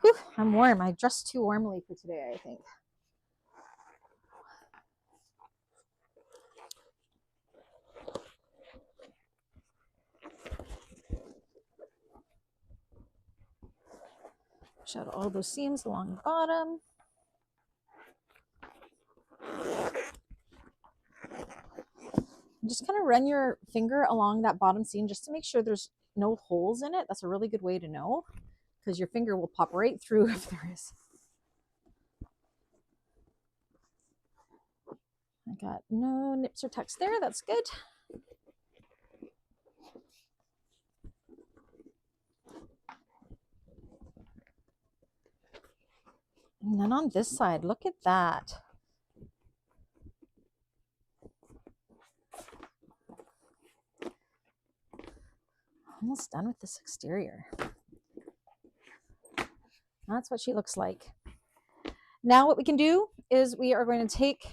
Whew, I'm warm. I dressed too warmly for today, I think. Push out all those seams along the bottom. And just kind of run your finger along that bottom seam just to make sure there's no holes in it. That's a really good way to know, because your finger will pop right through if there is. I got no nips or tucks there. That's good. And then on this side, look at that. Almost done with this exterior. That's what she looks like. Now what we can do is we are going to take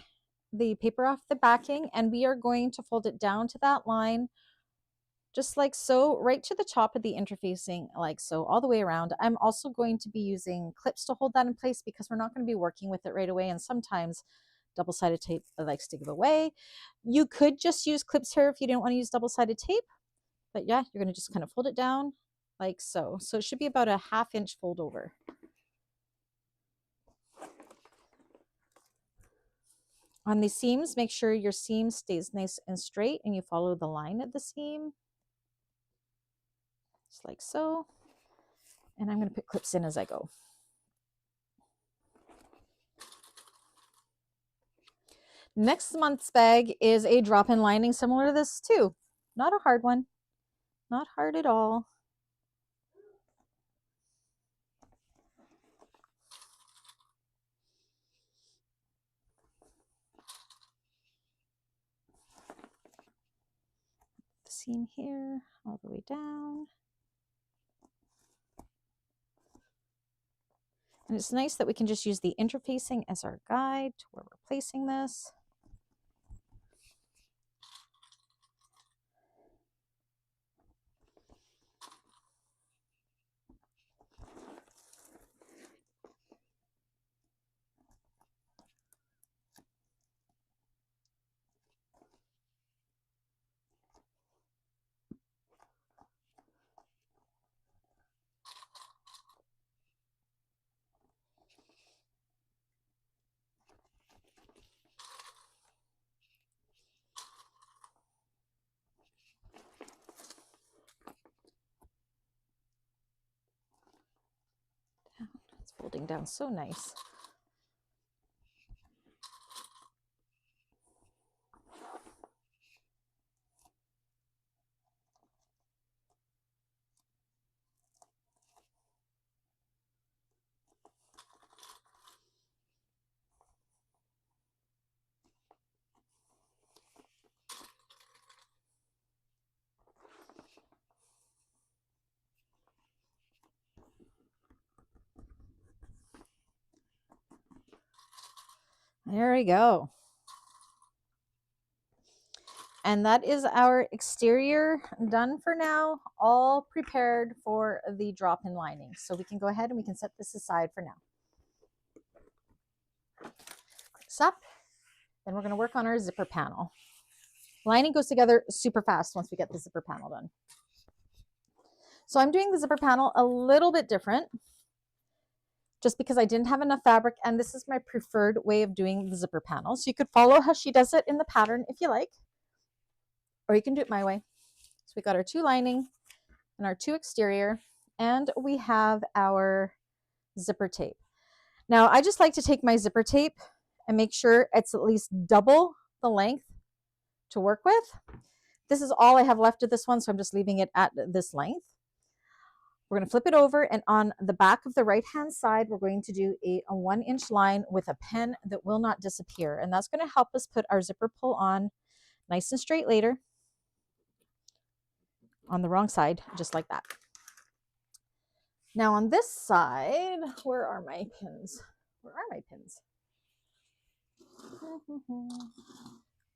the paper off the backing, and we are going to fold it down to that line, just like so, right to the top of the interfacing, like so, all the way around. I'm also going to be using clips to hold that in place because we're not going to be working with it right away, and sometimes double-sided tape likes to give away. You could just use clips here if you didn't want to use double-sided tape, but yeah, you're going to just kind of fold it down like so. So it should be about a 1/2 inch fold over. On the seams, make sure your seam stays nice and straight and you follow the line of the seam. Just like so. And I'm going to put clips in as I go. Next month's bag is a drop-in lining similar to this too. Not a hard one. Not hard at all. The seam here, all the way down. And it's nice that we can just use the interfacing as our guide to where we're placing this. It's folding down so nice. There we go. And that is our exterior done for now, all prepared for the drop-in lining. So we can go ahead and we can set this aside for now. Click this up. Then we're going to work on our zipper panel. Lining goes together super fast once we get the zipper panel done. So I'm doing the zipper panel a little bit different just because I didn't have enough fabric, and this is my preferred way of doing the zipper panel. So you could follow how she does it in the pattern if you like, or you can do it my way. So we got our 2 lining and our 2 exterior, and we have our zipper tape. Now I just like to take my zipper tape and make sure it's at least double the length to work with. This is all I have left of this one, so I'm just leaving it at this length. We're going to flip it over, and on the back of the right hand side we're going to do a 1-inch line with a pen that will not disappear, and that's going to help us put our zipper pull on nice and straight later on the wrong side, just like that. Now on this side, where are my pins? Where are my pins?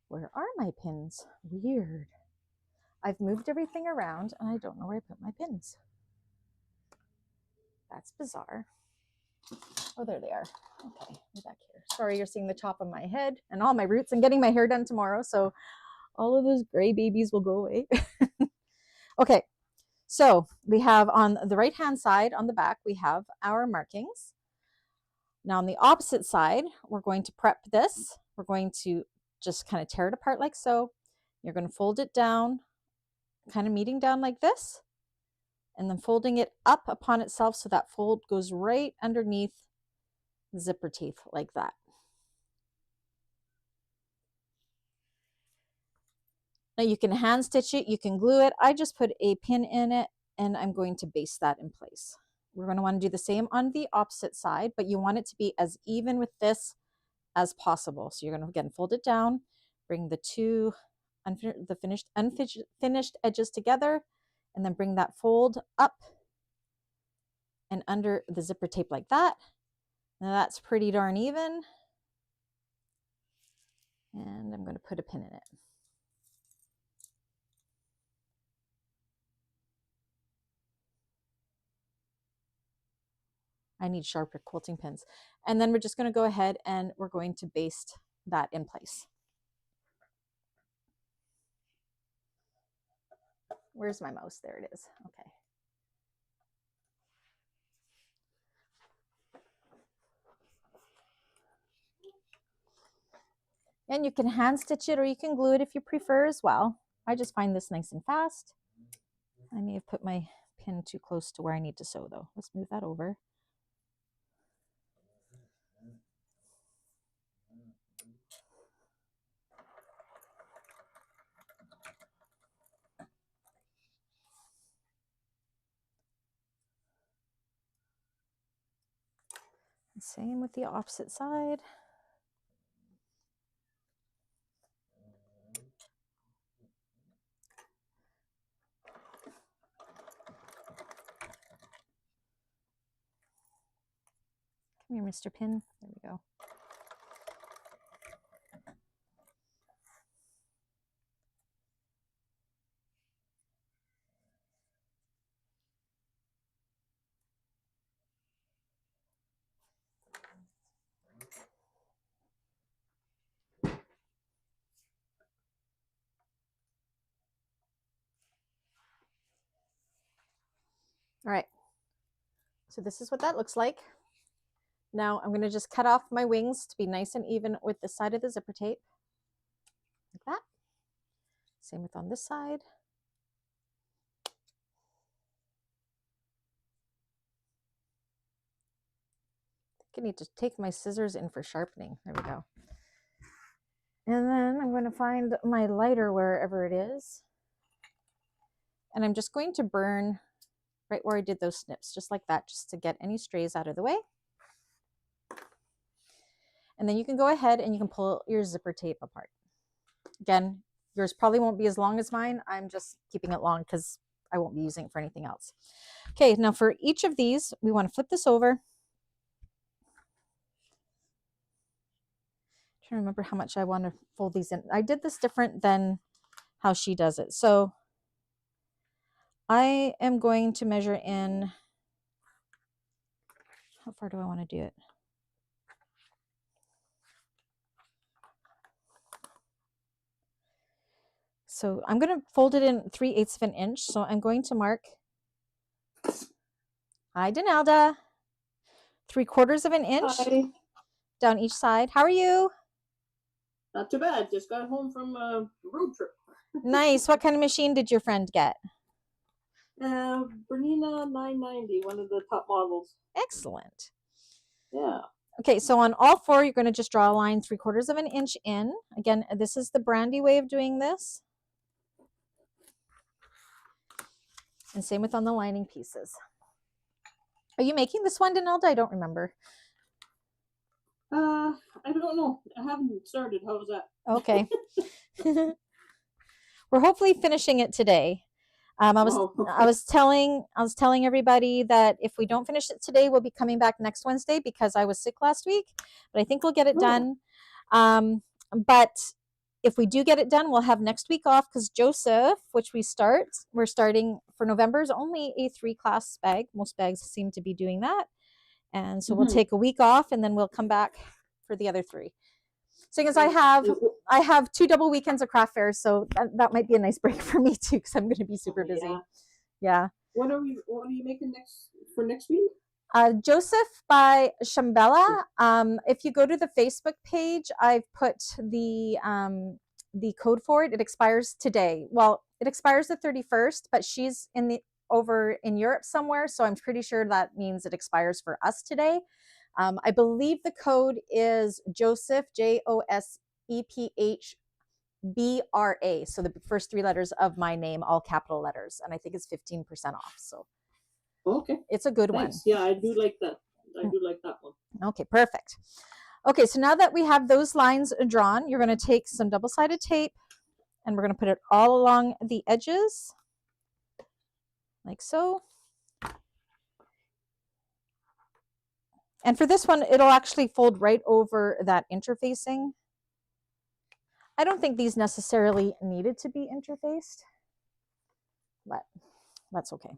Where are my pins? Weird. I've moved everything around and I don't know where I put my pins. That's bizarre. Oh, there they are. Okay, we're back here. Sorry, you're seeing the top of my head and all my roots. I'm getting my hair done tomorrow, so all of those gray babies will go away. Okay, so we have on the right hand side on the back, we have our markings. Now on the opposite side, we're going to prep this. We're going to just kind of tear it apart like so. You're going to fold it down, kind of meeting down like this, and then folding it up upon itself so that fold goes right underneath the zipper teeth like that. Now you can hand stitch it, you can glue it. I just put a pin in it and I'm going to baste that in place. We're going to want to do the same on the opposite side, but you want it to be as even with this as possible. So you're going to again fold it down, bring the 2 unfinished edges together, and then bring that fold up and under the zipper tape like that. Now that's pretty darn even. And I'm going to put a pin in it. I need sharper quilting pins. And then we're just going to go ahead and we're going to baste that in place. Where's my mouse? There it is. Okay. And you can hand stitch it or you can glue it if you prefer as well. I just find this nice and fast. I may have put my pin too close to where I need to sew though. Let's move that over. Same with the opposite side. Come here, Mr. Pin. There we go. All right, so this is what that looks like. Now I'm going to just cut off my wings to be nice and even with the side of the zipper tape, like that. Same with on this side. I need to take my scissors in for sharpening. There we go. And then I'm going to find my lighter wherever it is. And I'm just going to burn right where I did those snips, just like that, just to get any strays out of the way. And then you can go ahead and you can pull your zipper tape apart. Again, yours probably won't be as long as mine. I'm just keeping it long because I won't be using it for anything else. Okay, now for each of these, we want to flip this over. I'm trying to remember how much I want to fold these in. I did this different than how she does it. So I am going to measure in, how far do I want to do it? So I'm going to fold it in 3/8 of an inch. So I'm going to mark Hi, Donalda. 3/4 of an inch Hi. down each side. How are you? Not too bad. Just got home from a road trip. Nice. What kind of machine did your friend get? Bernina 990, one of the top models. Excellent. Yeah. Okay, so on all four, you're going to just draw a line 3/4 of an inch in. Again, this is the Brandy way of doing this. And same with on the lining pieces. Are you making this one, Donalda? I don't remember. I don't know. I haven't started. How was that? Okay. We're hopefully finishing it today. I was telling everybody that if we don't finish it today, we'll be coming back next Wednesday because I was sick last week. But I think we'll get it done. But if we do get it done, we'll have next week off because Joseph, which we're starting for November, is only a 3-class bag. Most bags seem to be doing that. And so we'll take a week off and then we'll come back for the other 3. Seeing as I have 2 double weekends of craft fairs, so that might be a nice break for me too, because I'm going to be super busy. Yeah. What are you making for next week? Joseph by Shambella. If you go to the Facebook page, I've put the code for it. It expires today. Well, it expires the 31st, but she's over in Europe somewhere, so I'm pretty sure that means it expires for us today. I believe the code is Joseph, JOSEPHBRA. So the first 3 letters of my name, all capital letters, and I think it's 15% off. So okay, it's a good one. Yeah, I do like that. I do like that one. Okay, perfect. Okay, so now that we have those lines drawn, you're going to take some double-sided tape and we're going to put it all along the edges, like so. And for this one, it'll actually fold right over that interfacing. I don't think these necessarily needed to be interfaced, but that's okay.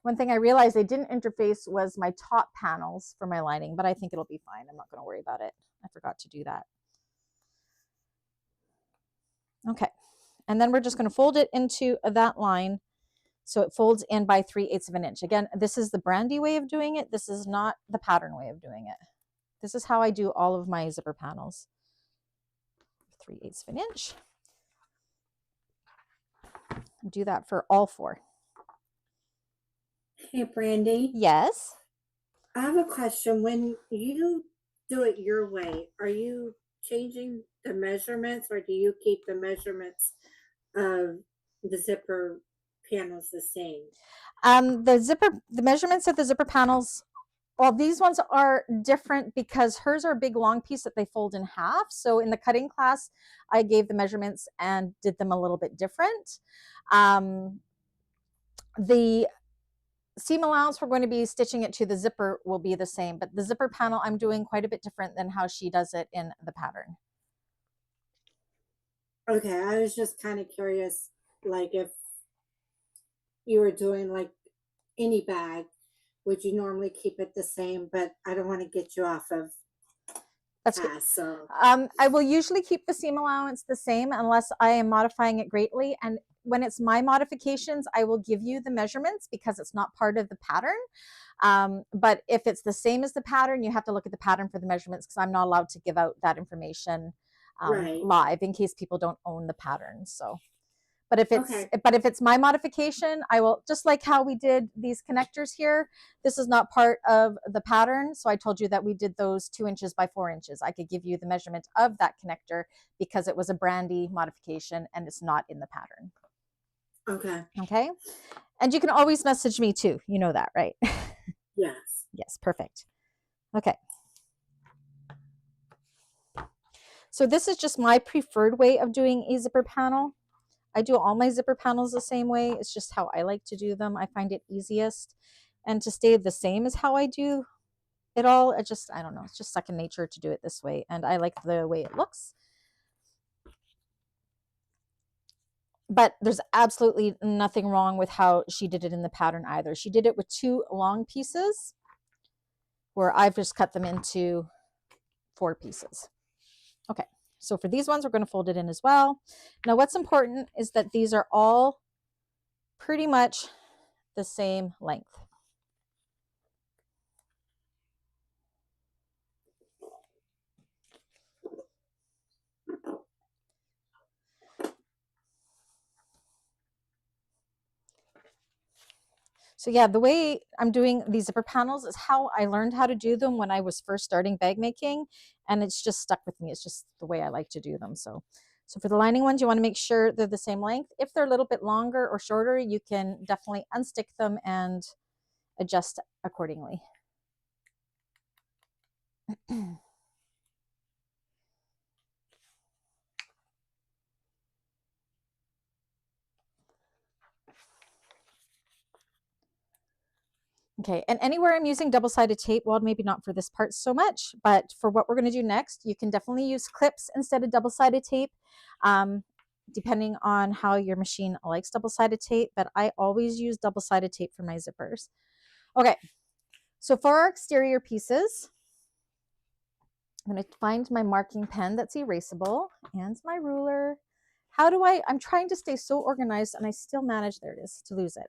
One thing I realized they didn't interface was my top panels for my lining, but I think it'll be fine. I'm not going to worry about it. I forgot to do that. Okay, and then we're just going to fold it into that line so it folds in by 3/8 of an inch. Again, this is the Brandy way of doing it. This is not the pattern way of doing it. This is how I do all of my zipper panels. 3/8 of an inch. Do that for all 4. Hey, Brandy. Yes. I have a question. When you do it your way, are you changing the measurements or do you keep the measurements of the zipper panels the same? The measurements of the zipper panels, well, these ones are different because hers are a big long piece that they fold in half. So in the cutting class, I gave the measurements and did them a little bit different. The seam allowance we're going to be stitching it to the zipper will be the same, but the zipper panel I'm doing quite a bit different than how she does it in the pattern. Okay, I was just kind of curious, like if you were doing like any bag, would you normally keep it the same? But I don't want to get you off of That's good. So I will usually keep the seam allowance the same unless I am modifying it greatly. And when it's my modifications, I will give you the measurements because it's not part of the pattern. But if it's the same as the pattern, you have to look at the pattern for the measurements because I'm not allowed to give out that information live in case people don't own the pattern. So, but if it's my modification, I will, just like how we did these connectors here. This is not part of the pattern. So I told you that we did those 2 inches by 4 inches. I could give you the measurement of that connector because it was a Brandy modification and it's not in the pattern. Okay. Okay. And you can always message me too. You know that, right? Yes. Yes. Perfect. Okay. So this is just my preferred way of doing a zipper panel. I do all my zipper panels the same way. It's just how I like to do them. I find it easiest. And to stay the same as how I do it all, I don't know, it's just second nature to do it this way. And I like the way it looks. But there's absolutely nothing wrong with how she did it in the pattern either. She did it with 2 long pieces where I've just cut them into 4 pieces. Okay. So for these ones, we're going to fold it in as well. Now, what's important is that these are all pretty much the same length. So yeah, the way I'm doing these zipper panels is how I learned how to do them when I was first starting bag making, and it's just stuck with me. It's just the way I like to do them. So for the lining ones, you want to make sure they're the same length. If they're a little bit longer or shorter, you can definitely unstick them and adjust accordingly. Okay, and anywhere I'm using double-sided tape, well, maybe not for this part so much, but for what we're going to do next, you can definitely use clips instead of double-sided tape, depending on how your machine likes double-sided tape, but I always use double-sided tape for my zippers. Okay, so for our exterior pieces, I'm going to find my marking pen that's erasable and my ruler. I'm trying to stay so organized and I still manage, there it is, to lose it.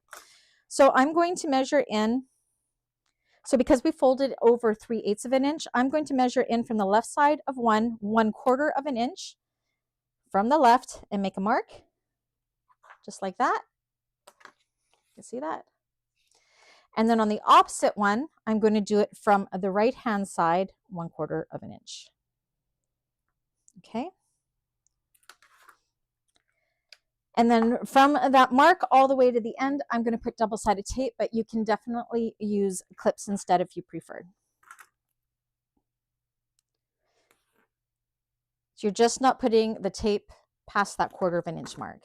So I'm going to measure in. So because we folded over 3/8 of an inch, I'm going to measure in from the left side of 1/4 of an inch from the left and make a mark, just like that. You can see that. And then on the opposite one, I'm going to do it from the right-hand side, 1/4 of an inch. Okay. And then from that mark all the way to the end, I'm going to put double-sided tape, but you can definitely use clips instead if you prefer. So you're just not putting the tape past that 1/4 of an inch mark.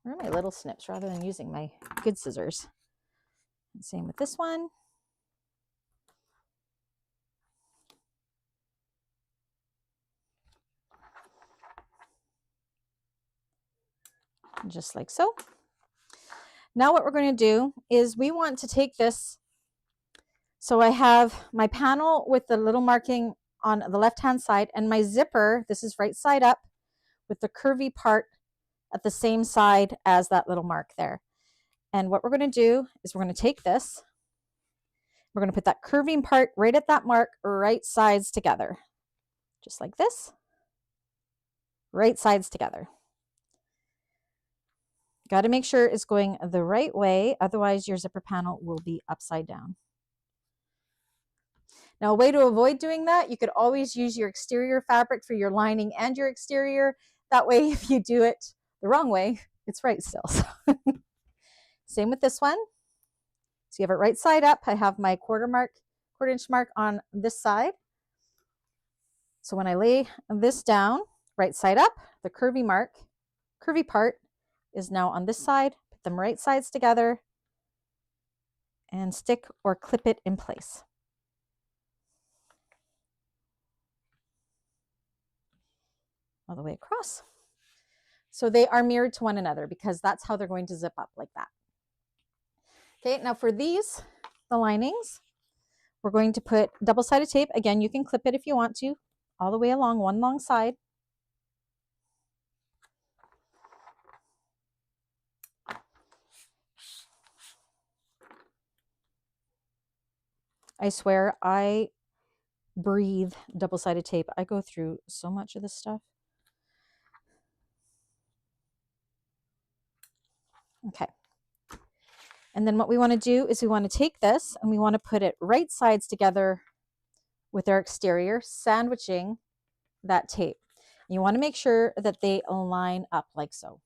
Where are my little snips rather than using my good scissors? And same with this one. Just like so. Now what we're going to do is we want to take this. So I have my panel with the little marking on the left-hand side and my zipper, this is right side up with the curvy part at the same side as that little mark there. And what we're going to do is we're going to take this, we're going to put that curving part right at that mark, right sides together, just like this, right sides together. Got to make sure it's going the right way, otherwise your zipper panel will be upside down. Now, a way to avoid doing that, you could always use your exterior fabric for your lining and your exterior. That way, if you do it the wrong way, it's right still. Same with this one. So you have it right side up. I have my 1/4 inch mark on this side. So when I lay this down, right side up, the curvy part is now on this side. Put them right sides together and stick or clip it in place. All the way across. So they are mirrored to one another because that's how they're going to zip up like that. Okay, now for these, the linings, we're going to put double-sided tape. Again, you can clip it if you want to, all the way along one long side. I swear, I breathe double-sided tape. I go through so much of this stuff. Okay. And then what we want to do is we want to take this and we want to put it right sides together with our exterior, sandwiching that tape. You want to make sure that they line up like so.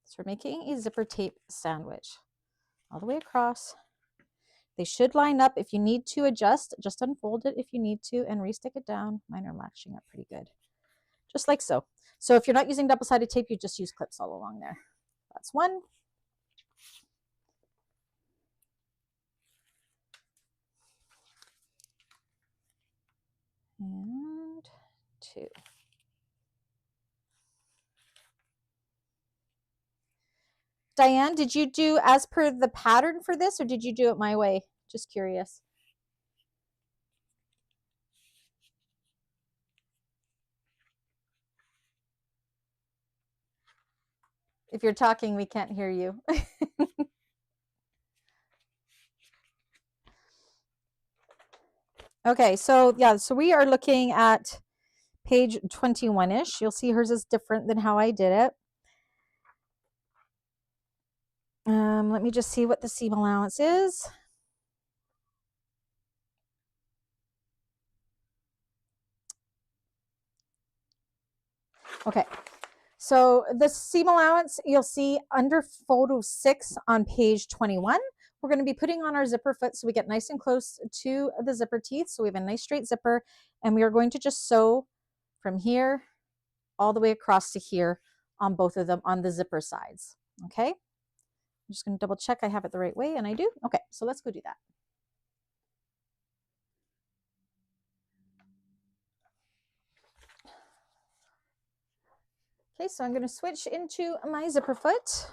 So we're making a zipper tape sandwich all the way across. They should line up. If you need to adjust, just unfold it if you need to and restick it down. Mine are latching up pretty good. Just like so. So if you're not using double-sided tape, you just use clips all along there. That's one. And two. Diane, did you do as per the pattern for this or did you do it my way? Just curious. If you're talking, we can't hear you. Okay, so yeah, so we are looking at page 21-ish. You'll see hers is different than how I did it. Let me just see what the seam allowance is. Okay, so the seam allowance you'll see under photo 6 on page 21. We're going to be putting on our zipper foot so we get nice and close to the zipper teeth. So we have a nice straight zipper, and we are going to just sew from here all the way across to here on both of them on the zipper sides. Okay, I'm just going to double check I have it the right way, and I do. Okay, so let's go do that. Okay, so I'm going to switch into my zipper foot.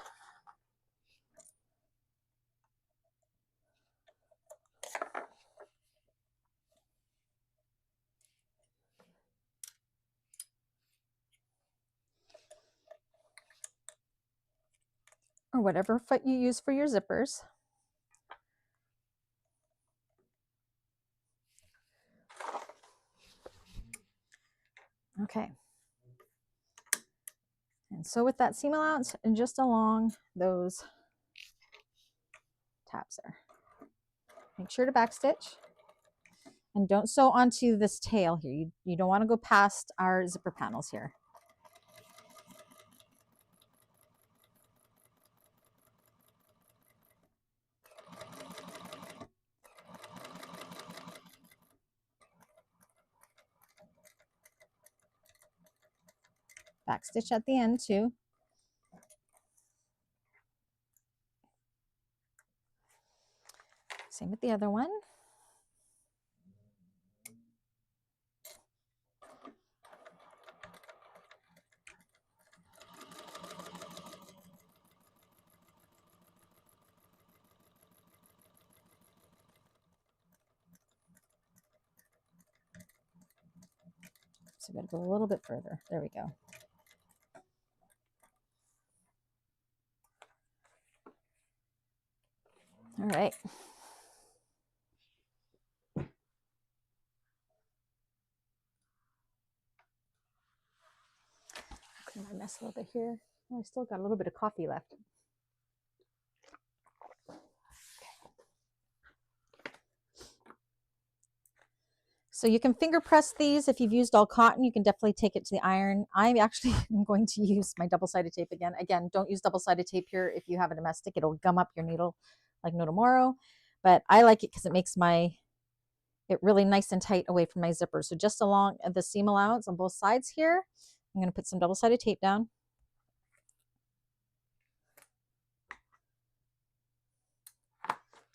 Or whatever foot you use for your zippers. Okay. And so with that seam allowance and just along those tabs there. Make sure to backstitch. And don't sew onto this tail here. You don't want to go past our zipper panels here. Backstitch at the end too. Same with the other one. So we got to go a little bit further. There we go. All right. Clean my mess a little bit here. Oh, I still got a little bit of coffee left. So you can finger press these. If you've used all cotton, you can definitely take it to the iron. I actually am going to use my double-sided tape again. Again, don't use double-sided tape here. If you have a domestic, it'll gum up your needle like no tomorrow. But I like it because it makes it really nice and tight away from my zipper. So just along the seam allowance on both sides here, I'm going to put some double-sided tape down.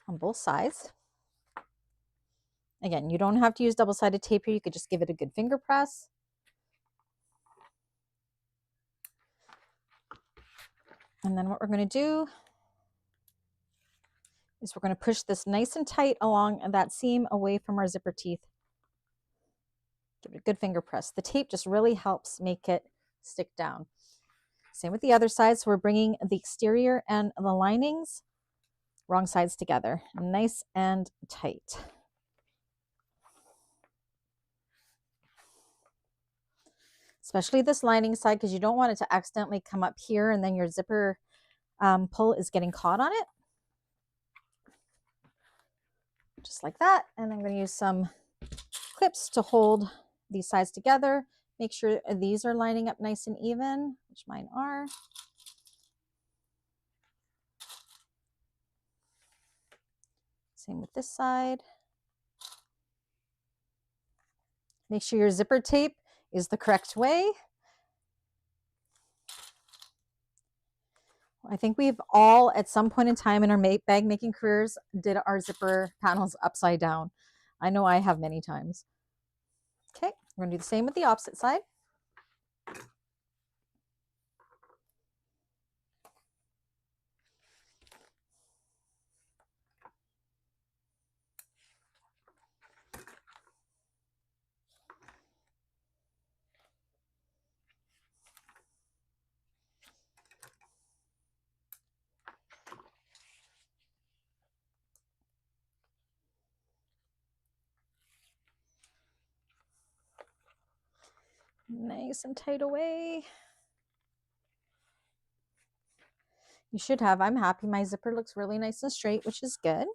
On both sides. Again, you don't have to use double-sided tape here. You could just give it a good finger press. And then what we're going to do is we're going to push this nice and tight along that seam away from our zipper teeth. Give it a good finger press. The tape just really helps make it stick down. Same with the other side. So we're bringing the exterior and the linings, wrong sides together, nice and tight. Especially this lining side, because you don't want it to accidentally come up here and then your zipper pull is getting caught on it. Just like that. And I'm going to use some clips to hold these sides together. Make sure these are lining up nice and even, which mine are. Same with this side. Make sure your zipper tape is the correct way. I think we've all, at some point in time in our bag making careers, did our zipper panels upside down. I know I have many times. Okay, we're gonna do the same with the opposite side. Nice and tight away. You should have. I'm happy. My zipper looks really nice and straight, which is good.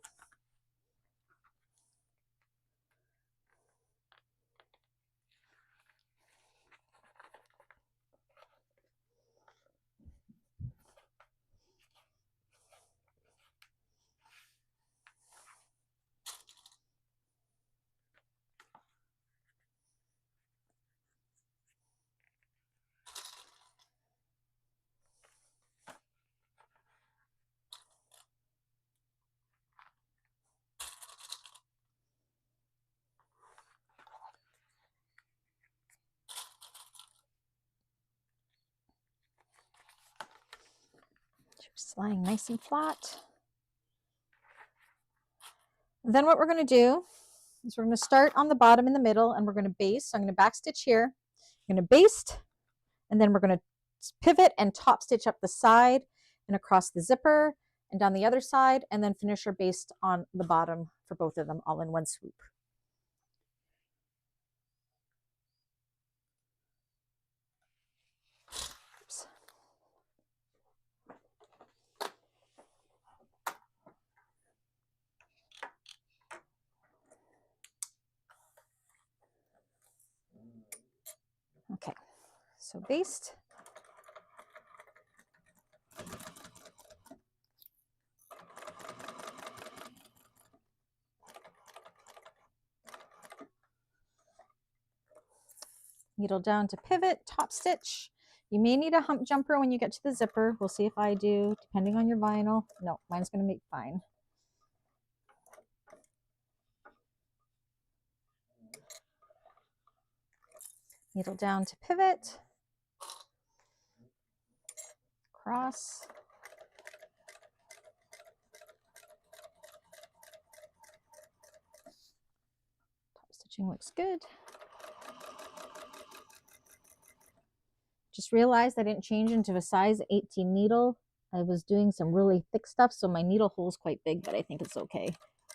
Just lying nice and flat. Then what we're going to do is we're going to start on the bottom in the middle, and we're going to baste. So I'm going to back stitch here. I'm going to baste, and then we're going to pivot and top stitch up the side and across the zipper and down the other side, and then finish our baste on the bottom for both of them all in one swoop. Oops. Okay, so baste. Needle down to pivot, top stitch. You may need a hump jumper when you get to the zipper. We'll see if I do, depending on your vinyl. No, mine's going to make fine. Needle down to pivot, cross. Top stitching looks good. Just realized I didn't change into a size 18 needle. I was doing some really thick stuff, so my needle hole is quite big, but I think it's okay.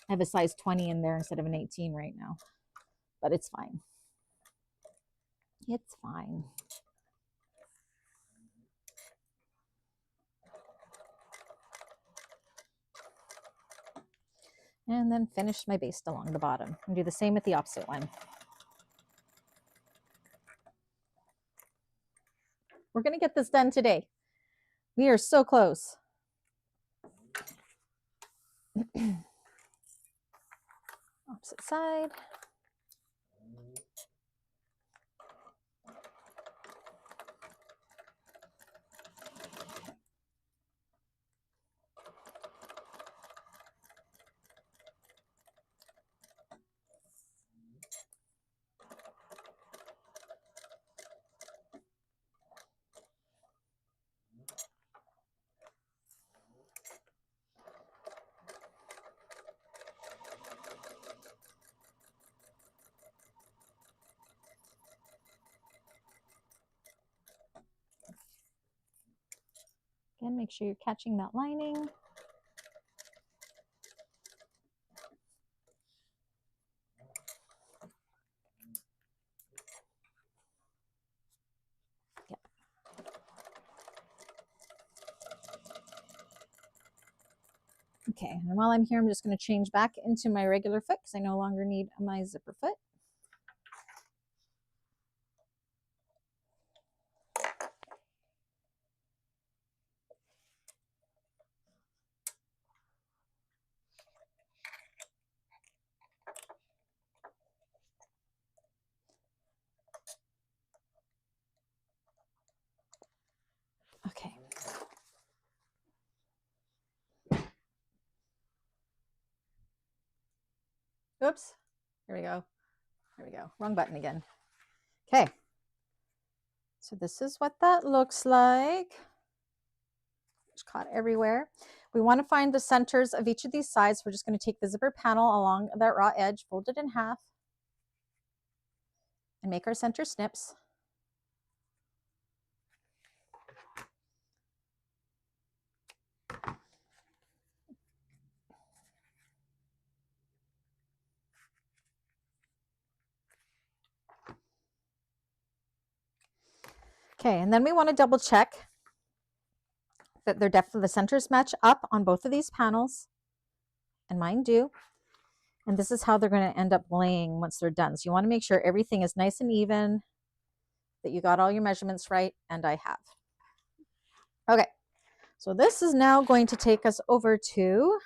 I have a size 20 in there instead of an 18 right now, but it's fine. It's fine. And then finish my baste along the bottom and do the same with the opposite one. We're going to get this done today. We are so close. Opposite side. Again, make sure you're catching that lining. Yep. Okay, and while I'm here, I'm just going to change back into my regular foot because I no longer need my zipper foot. Okay. Oops. Here we go. There we go. Wrong button again. Okay. So this is what that looks like. It's caught everywhere. We want to find the centers of each of these sides. We're just going to take the zipper panel along that raw edge, fold it in half, and make our center snips. Okay, and then we want to double check that they're definitely, the centers match up on both of these panels, and mine do. And this is how they're going to end up laying once they're done. So you want to make sure everything is nice and even, that you got all your measurements right, and I have. Okay, so this is now going to take us over to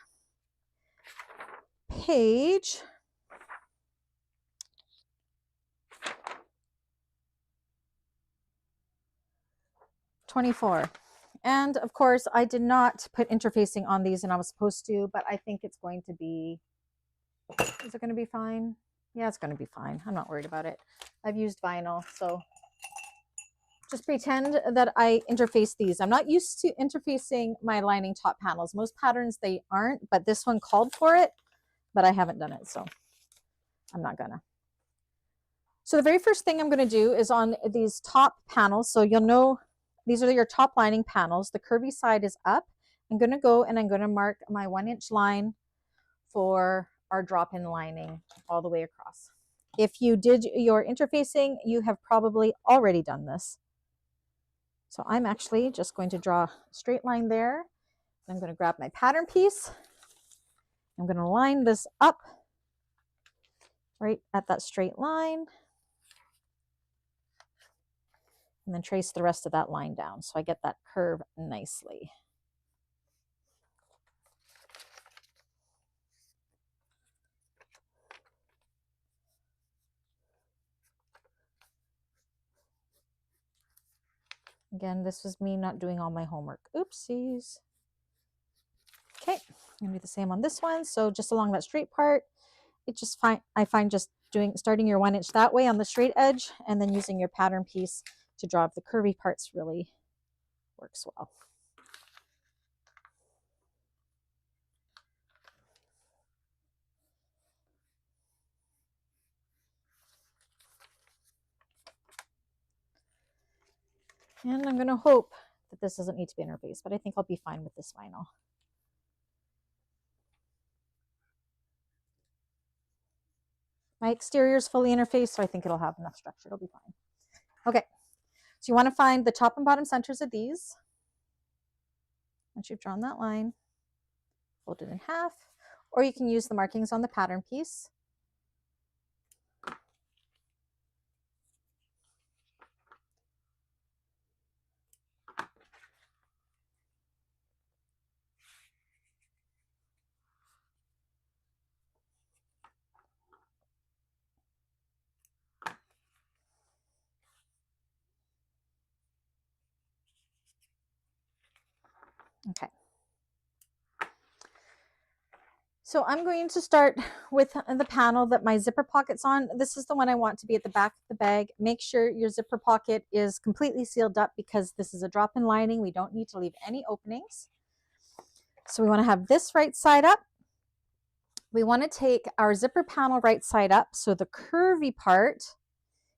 page 24. And of course, I did not put interfacing on these, and I was supposed to, but I think it's going to be, is it going to be fine? Yeah, it's going to be fine. I'm not worried about it. I've used vinyl, so just pretend that I interface these. I'm not used to interfacing my lining top panels. Most patterns, they aren't, but this one called for it, but I haven't done it, so I'm not gonna. So the very first thing I'm gonna do is on these top panels, so you'll know these are your top lining panels. The curvy side is up. I'm gonna go and I'm gonna mark my 1-inch line for our drop-in lining all the way across. If you did your interfacing, you have probably already done this. So I'm actually just going to draw a straight line there. I'm going to grab my pattern piece. I'm going to line this up right at that straight line, and then trace the rest of that line down so I get that curve nicely. Again, this was me not doing all my homework. Oopsies. Okay, I'm going to do the same on this one. So just along that straight part, it's just fine. I find just starting your 1-inch that way on the straight edge, and then using your pattern piece to draw up the curvy parts really works well. And I'm going to hope that this doesn't need to be interfaced, but I think I'll be fine with this vinyl. My exterior is fully interfaced, so I think it'll have enough structure. It'll be fine. Okay, so you want to find the top and bottom centers of these. Once you've drawn that line, fold it in half, or you can use the markings on the pattern piece. Okay. So I'm going to start with the panel that my zipper pocket's on. This is the one I want to be at the back of the bag. Make sure your zipper pocket is completely sealed up because this is a drop-in lining. We don't need to leave any openings. So we want to have this right side up. We want to take our zipper panel right side up. So the curvy part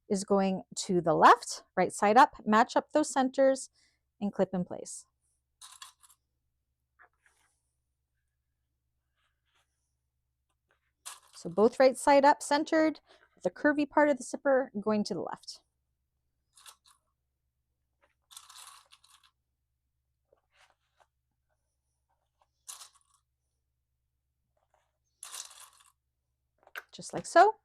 is going to the left, right side up, match up those centers and clip in place. So both right side up centered, with the curvy part of the zipper going to the left. Just like so.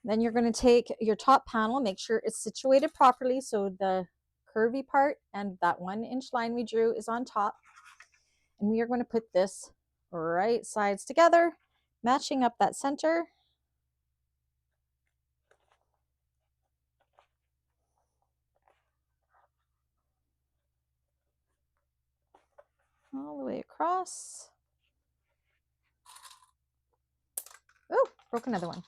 Then you're going to take your top panel, make sure it's situated properly so the curvy part and that 1-inch line we drew is on top. And we are going to put this right sides together, matching up that center. All the way across. Oh, broke another one.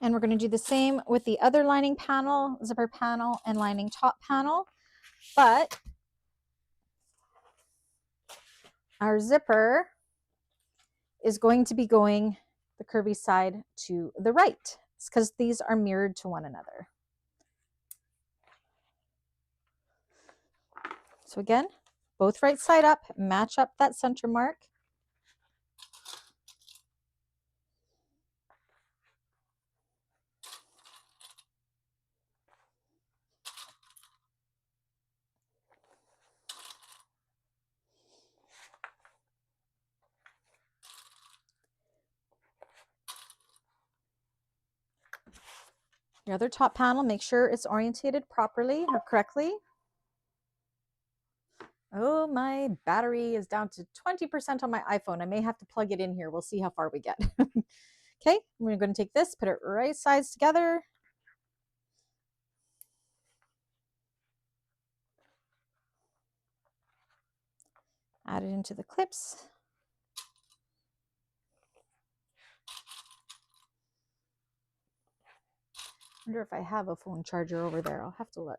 And we're going to do the same with the other lining panel, zipper panel, and lining top panel. But our zipper is going to be going the curvy side to the right. It's because these are mirrored to one another. So again, both right side up, match up that center mark. Your other top panel, make sure it's orientated properly or correctly. Oh, my battery is down to 20% on my iPhone. I may have to plug it in here. We'll see how far we get. Okay, we're going to take this, put it right sides together. Add it into the clips. I wonder if I have a phone charger over there. I'll have to look.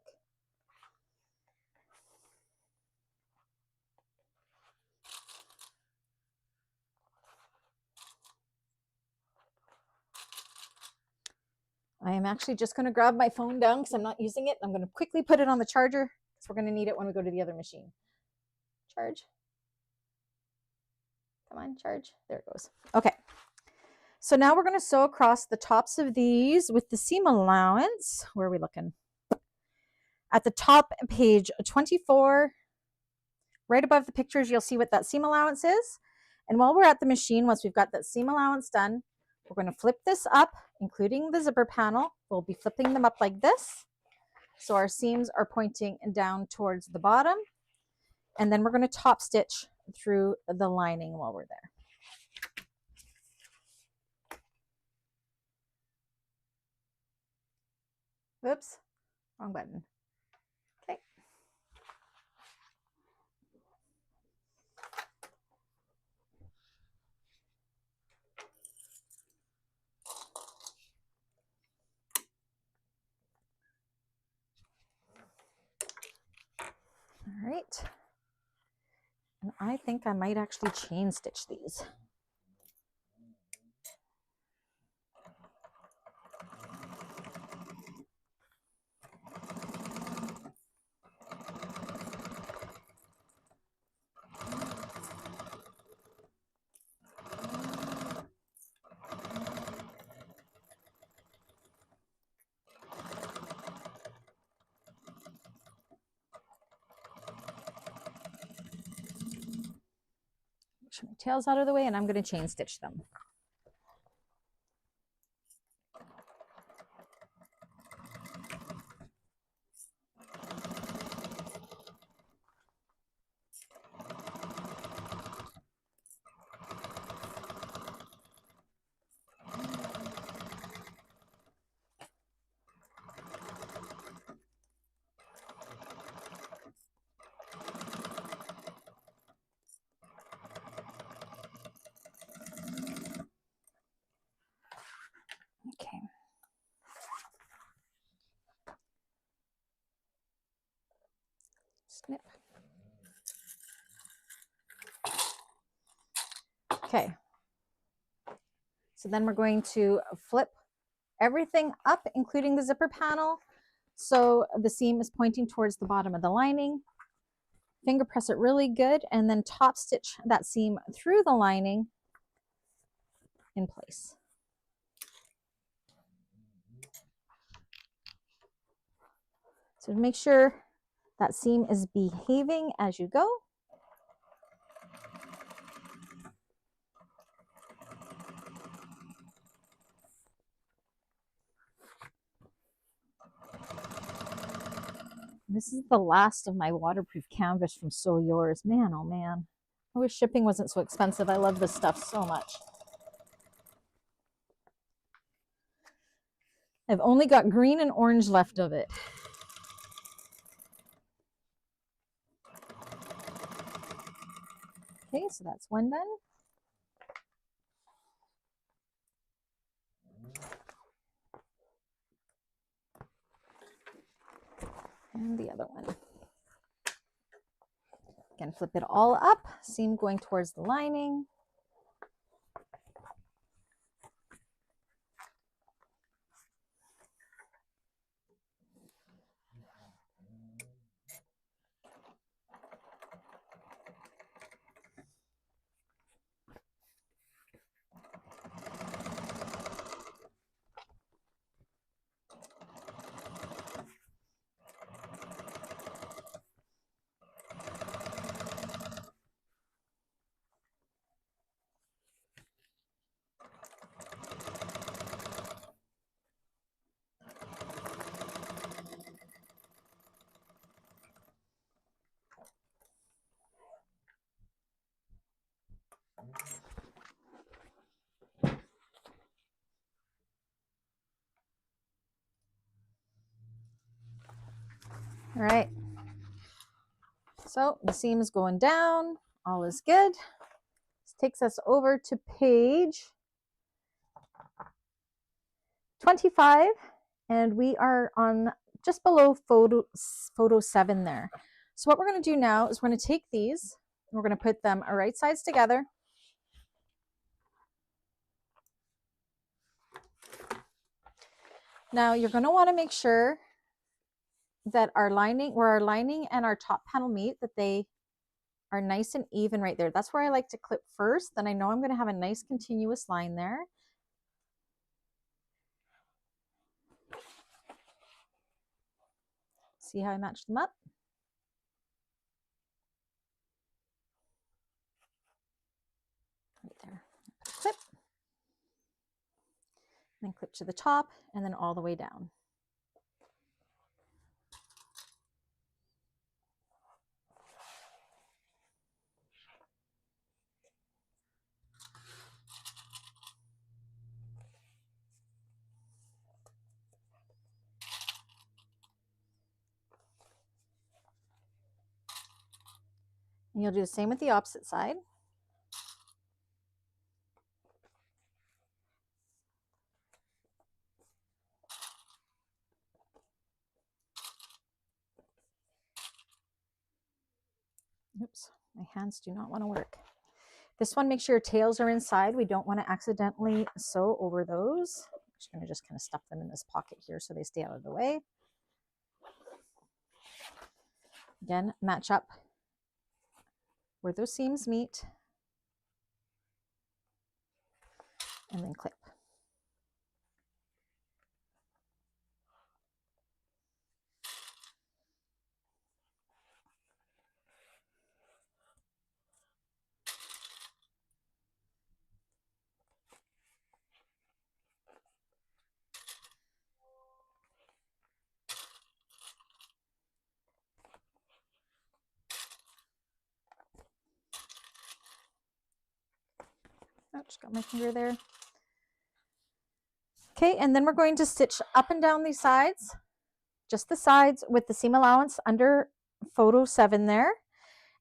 I am actually just going to grab my phone down because I'm not using it. I'm going to quickly put it on the charger because we're going to need it when we go to the other machine. Charge. Come on, charge. There it goes. Okay. So now we're going to sew across the tops of these with the seam allowance. Where are we looking? At the top, page 24, right above the pictures, you'll see what that seam allowance is. And while we're at the machine, once we've got that seam allowance done, we're going to flip this up, including the zipper panel. We'll be flipping them up like this. So our seams are pointing down towards the bottom. And then we're going to top stitch through the lining while we're there. Whoops, wrong button. Okay. All right. And I think I might actually chain stitch these. My tails out of the way, and I'm going to chain stitch them. Okay. Snip. Okay. So then we're going to flip everything up, including the zipper panel. So the seam is pointing towards the bottom of the lining. Finger press it really good, and then top stitch that seam through the lining in place. So to make sure that seam is behaving as you go. This is the last of my waterproof canvas from Sew Yours. Man, oh man. I wish shipping wasn't so expensive. I love this stuff so much. I've only got green and orange left of it. Okay, so that's one done. And the other one. Again, flip it all up, seam going towards the lining. All right. So the seam is going down. All is good. This takes us over to page 25, and we are on just below photo 7 there. So what we're going to do now is we're going to take these and we're going to put them right sides together. Now you're going to want to make sure that our lining, where our lining and our top panel meet, that they are nice and even right there. That's where I like to clip first. Then I know I'm going to have a nice continuous line there. See how I match them up? Right there. Clip. Then clip to the top and then all the way down. And you'll do the same with the opposite side. Oops, my hands do not want to work. This one, make sure your tails are inside. We don't want to accidentally sew over those. I'm just going to kind of stuff them in this pocket here so they stay out of the way. Again, match up where those seams meet and then clip. Oh, just got my finger there. Okay, and then we're going to stitch up and down these sides, just the sides with the seam allowance under photo 7 there.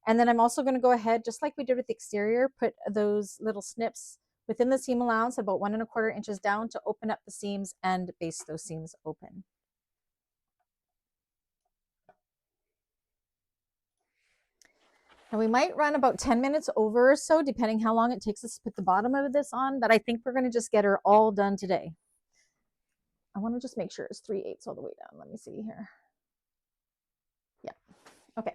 And then I'm also going to go ahead, just like we did with the exterior, put those little snips within the seam allowance about 1 1/4 inches down to open up the seams and baste those seams open. And we might run about 10 minutes over or so, depending how long it takes us to put the bottom of this on, but I think we're going to just get her all done today. I want to just make sure it's 3/8 all the way down. Let me see here. Yeah, okay.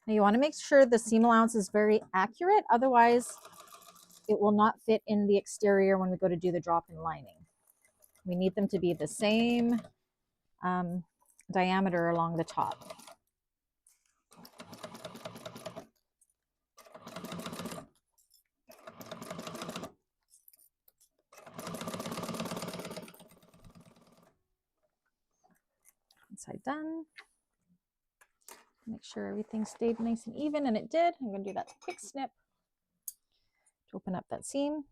Now you want to make sure the seam allowance is very accurate, otherwise it will not fit in the exterior when we go to do the drop-in lining. We need them to be the same diameter along the top. Inside done. Make sure everything stayed nice and even, and it did. I'm going to do that quick snip to open up that seam.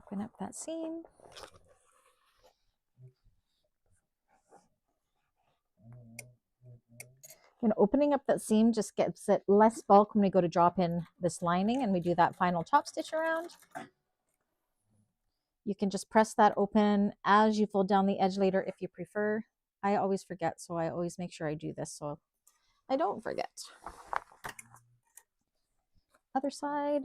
Open up that seam. And opening up that seam just gets it less bulk when we go to drop in this lining and we do that final top stitch around. You can just press that open as you fold down the edge later if you prefer. I always forget, so I always make sure I do this so I don't forget. Other side.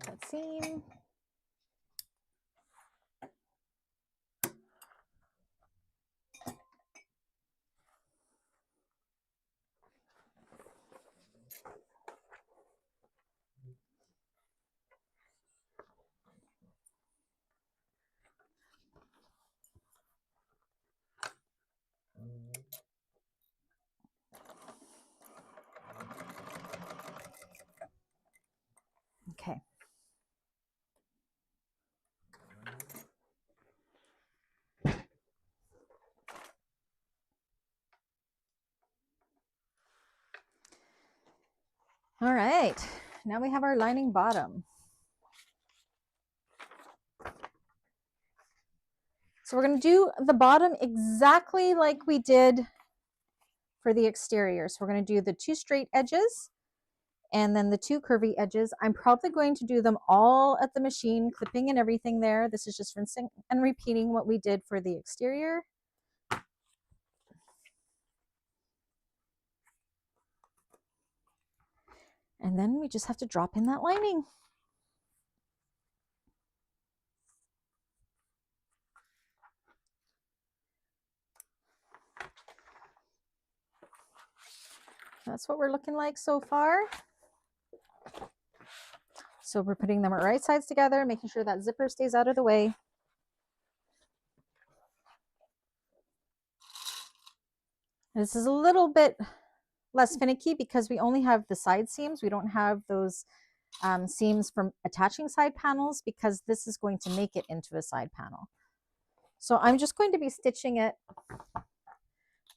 that seam. Okay. All right, now we have our lining bottom. So we're going to do the bottom exactly like we did for the exterior. So we're going to do the 2 straight edges and then the 2 curvy edges. I'm probably going to do them all at the machine, clipping and everything there. This is just rinsing and repeating what we did for the exterior. And then we just have to drop in that lining. That's what we're looking like so far. So we're putting them at right sides together, making sure that zipper stays out of the way. This is a little bit less finicky because we only have the side seams. We don't have those seams from attaching side panels because this is going to make it into a side panel. So I'm just going to be stitching it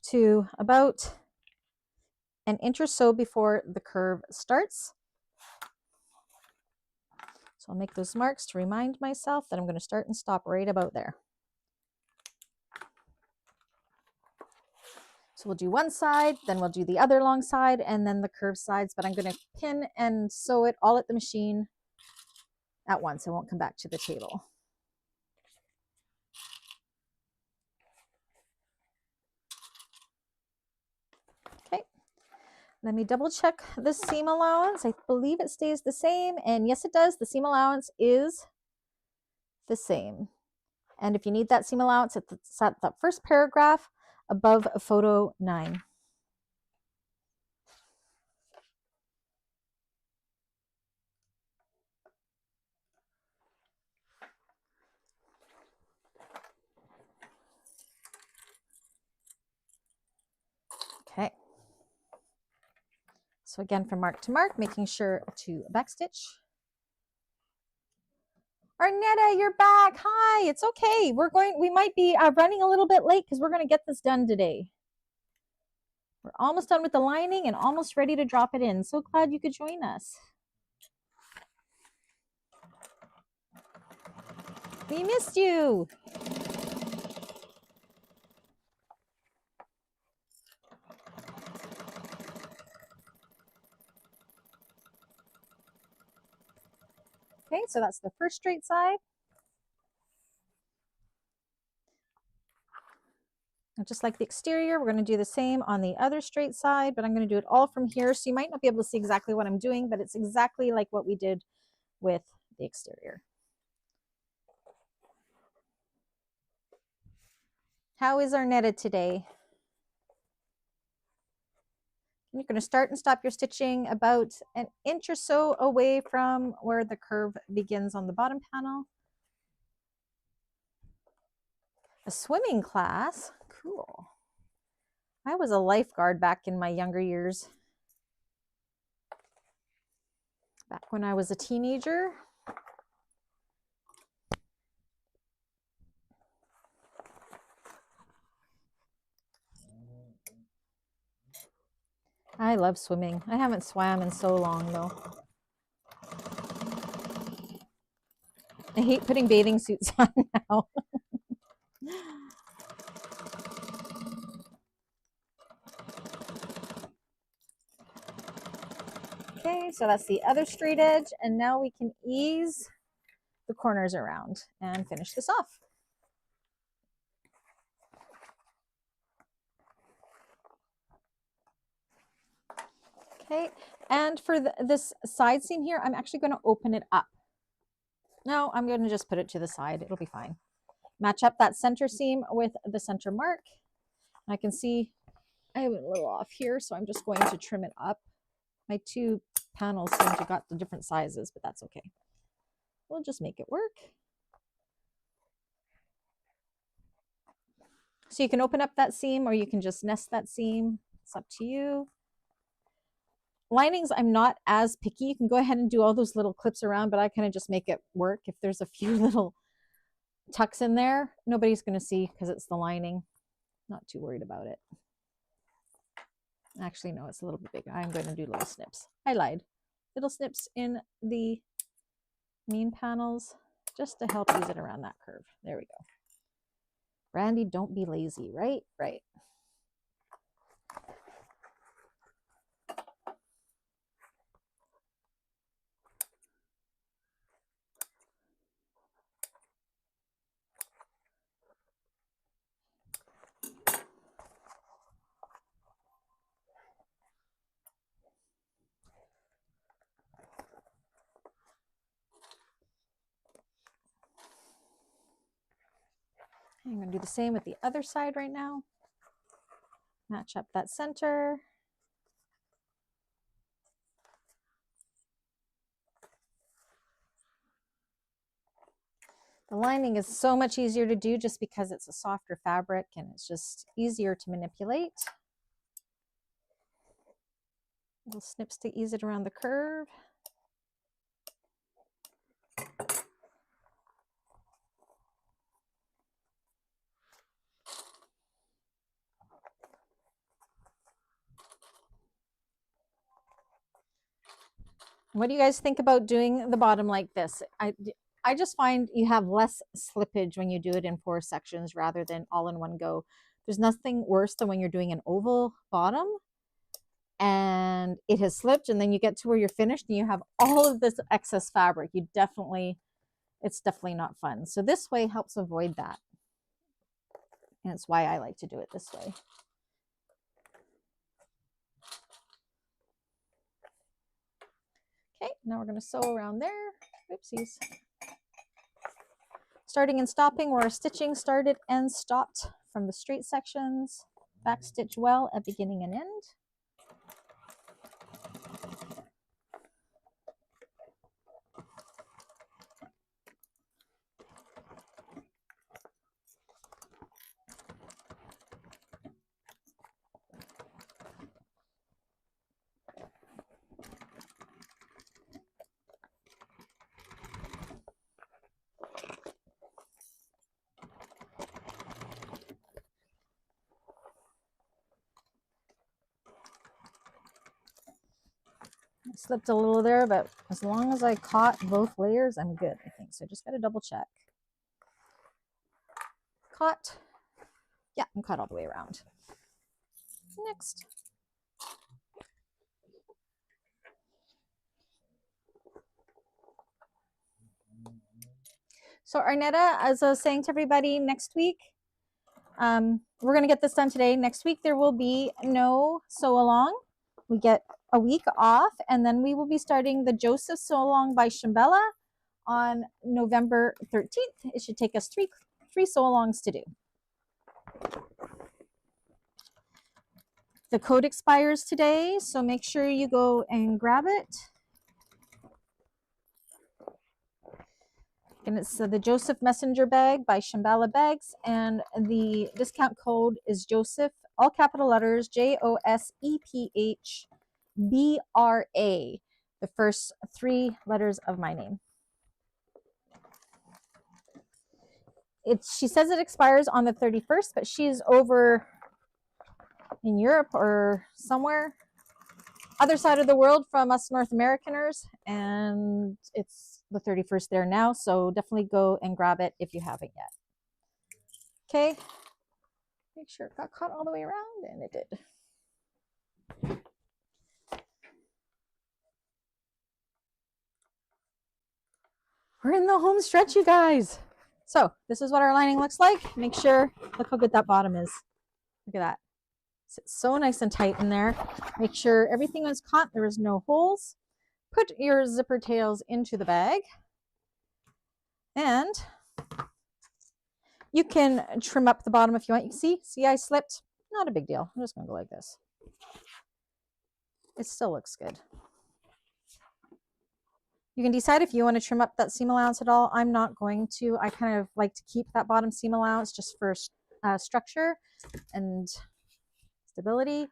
to about an inch or so before the curve starts. So I'll make those marks to remind myself that I'm going to start and stop right about there. So we'll do one side, then we'll do the other long side, and then the curved sides, but I'm going to pin and sew it all at the machine at once. I won't come back to the table. Okay, let me double check the seam allowance. I believe it stays the same, and yes it does. The seam allowance is the same. And if you need that seam allowance, it's at that first paragraph above photo 9. Okay. So again, from mark to mark, making sure to backstitch. Arnetta, you're back. Hi, it's okay. We might be running a little bit late because we're going to get this done today. We're almost done with the lining and almost ready to drop it in. So glad you could join us. We missed you. Okay, so that's the first straight side. And just like the exterior, we're going to do the same on the other straight side, but I'm going to do it all from here. So you might not be able to see exactly what I'm doing, but it's exactly like what we did with the exterior. How is Arnetta today? You're going to start and stop your stitching about an inch or so away from where the curve begins on the bottom panel. A swimming class? Cool. I was a lifeguard back in my younger years. Back when I was a teenager. I love swimming. I haven't swam in so long though. I hate putting bathing suits on now. Okay, so that's the other straight edge, and now we can ease the corners around and finish this off. Okay, and for this side seam here, I'm actually going to open it up. No, I'm going to just put it to the side. It'll be fine. Match up that center seam with the center mark. I can see I have it a little off here, so I'm just going to trim it up. My two panels seem to got the different sizes, but that's okay. We'll just make it work. So you can open up that seam or you can just nest that seam. It's up to you. Linings, I'm not as picky. You can go ahead and do all those little clips around, but I kind of just make it work. If there's a few little tucks in there, nobody's going to see because it's the lining. Not too worried about it. Actually, no, it's a little bit big. I'm going to do little snips. I lied. Little snips in the mean panels just to help ease it around that curve. There we go. Brandy, don't be lazy, right? Right. I'm going to do the same with the other side right now. Match up that center. The lining is so much easier to do just because it's a softer fabric and it's just easier to manipulate. Little snips to ease it around the curve. What do you guys think about doing the bottom like this? I just find you have less slippage when you do it in 4 sections rather than all in one go. There's nothing worse than when you're doing an oval bottom and it has slipped and then you get to where you're finished and you have all of this excess fabric. It's definitely not fun. So this way helps avoid that. And it's why I like to do it this way. Okay, now we're going to sew around there. Oopsies. Starting and stopping where our stitching started and stopped from the straight sections. Back stitch well at beginning and end. I slipped a little there, but as long as I caught both layers, I'm good, I think. So I just got to double check. Caught. Yeah, I'm caught all the way around. Next. So Arnetta, as I was saying to everybody, next week, we're going to get this done today. Next week, there will be no sew along. We get a week off, and then we will be starting the Joseph Sew Along by Shambella on November 13th. It should take us three sew alongs to do. The code expires today, so make sure you go and grab it. And it's the Joseph Messenger Bag by Shambhala Bags, and the discount code is Joseph, all capital letters, JOSEPHBRA, the first 3 letters of my name. She says it expires on the 31st, but she's over in Europe or somewhere other side of the world from us North Americaners, and it's the 31st there now, so definitely go and grab it if you haven't yet. Okay, make sure it got caught all the way around, and it did. We're in the home stretch, you guys. So this is what our lining looks like. Make sure, look how good that bottom is. Look at that. It's so nice and tight in there. Make sure everything is caught. There is no holes. Put your zipper tails into the bag. And you can trim up the bottom if you want. You can see I slipped. Not a big deal. I'm just going to go like this. It still looks good. You can decide if you want to trim up that seam allowance at all. I'm not going to. I kind of like to keep that bottom seam allowance just for structure and stability.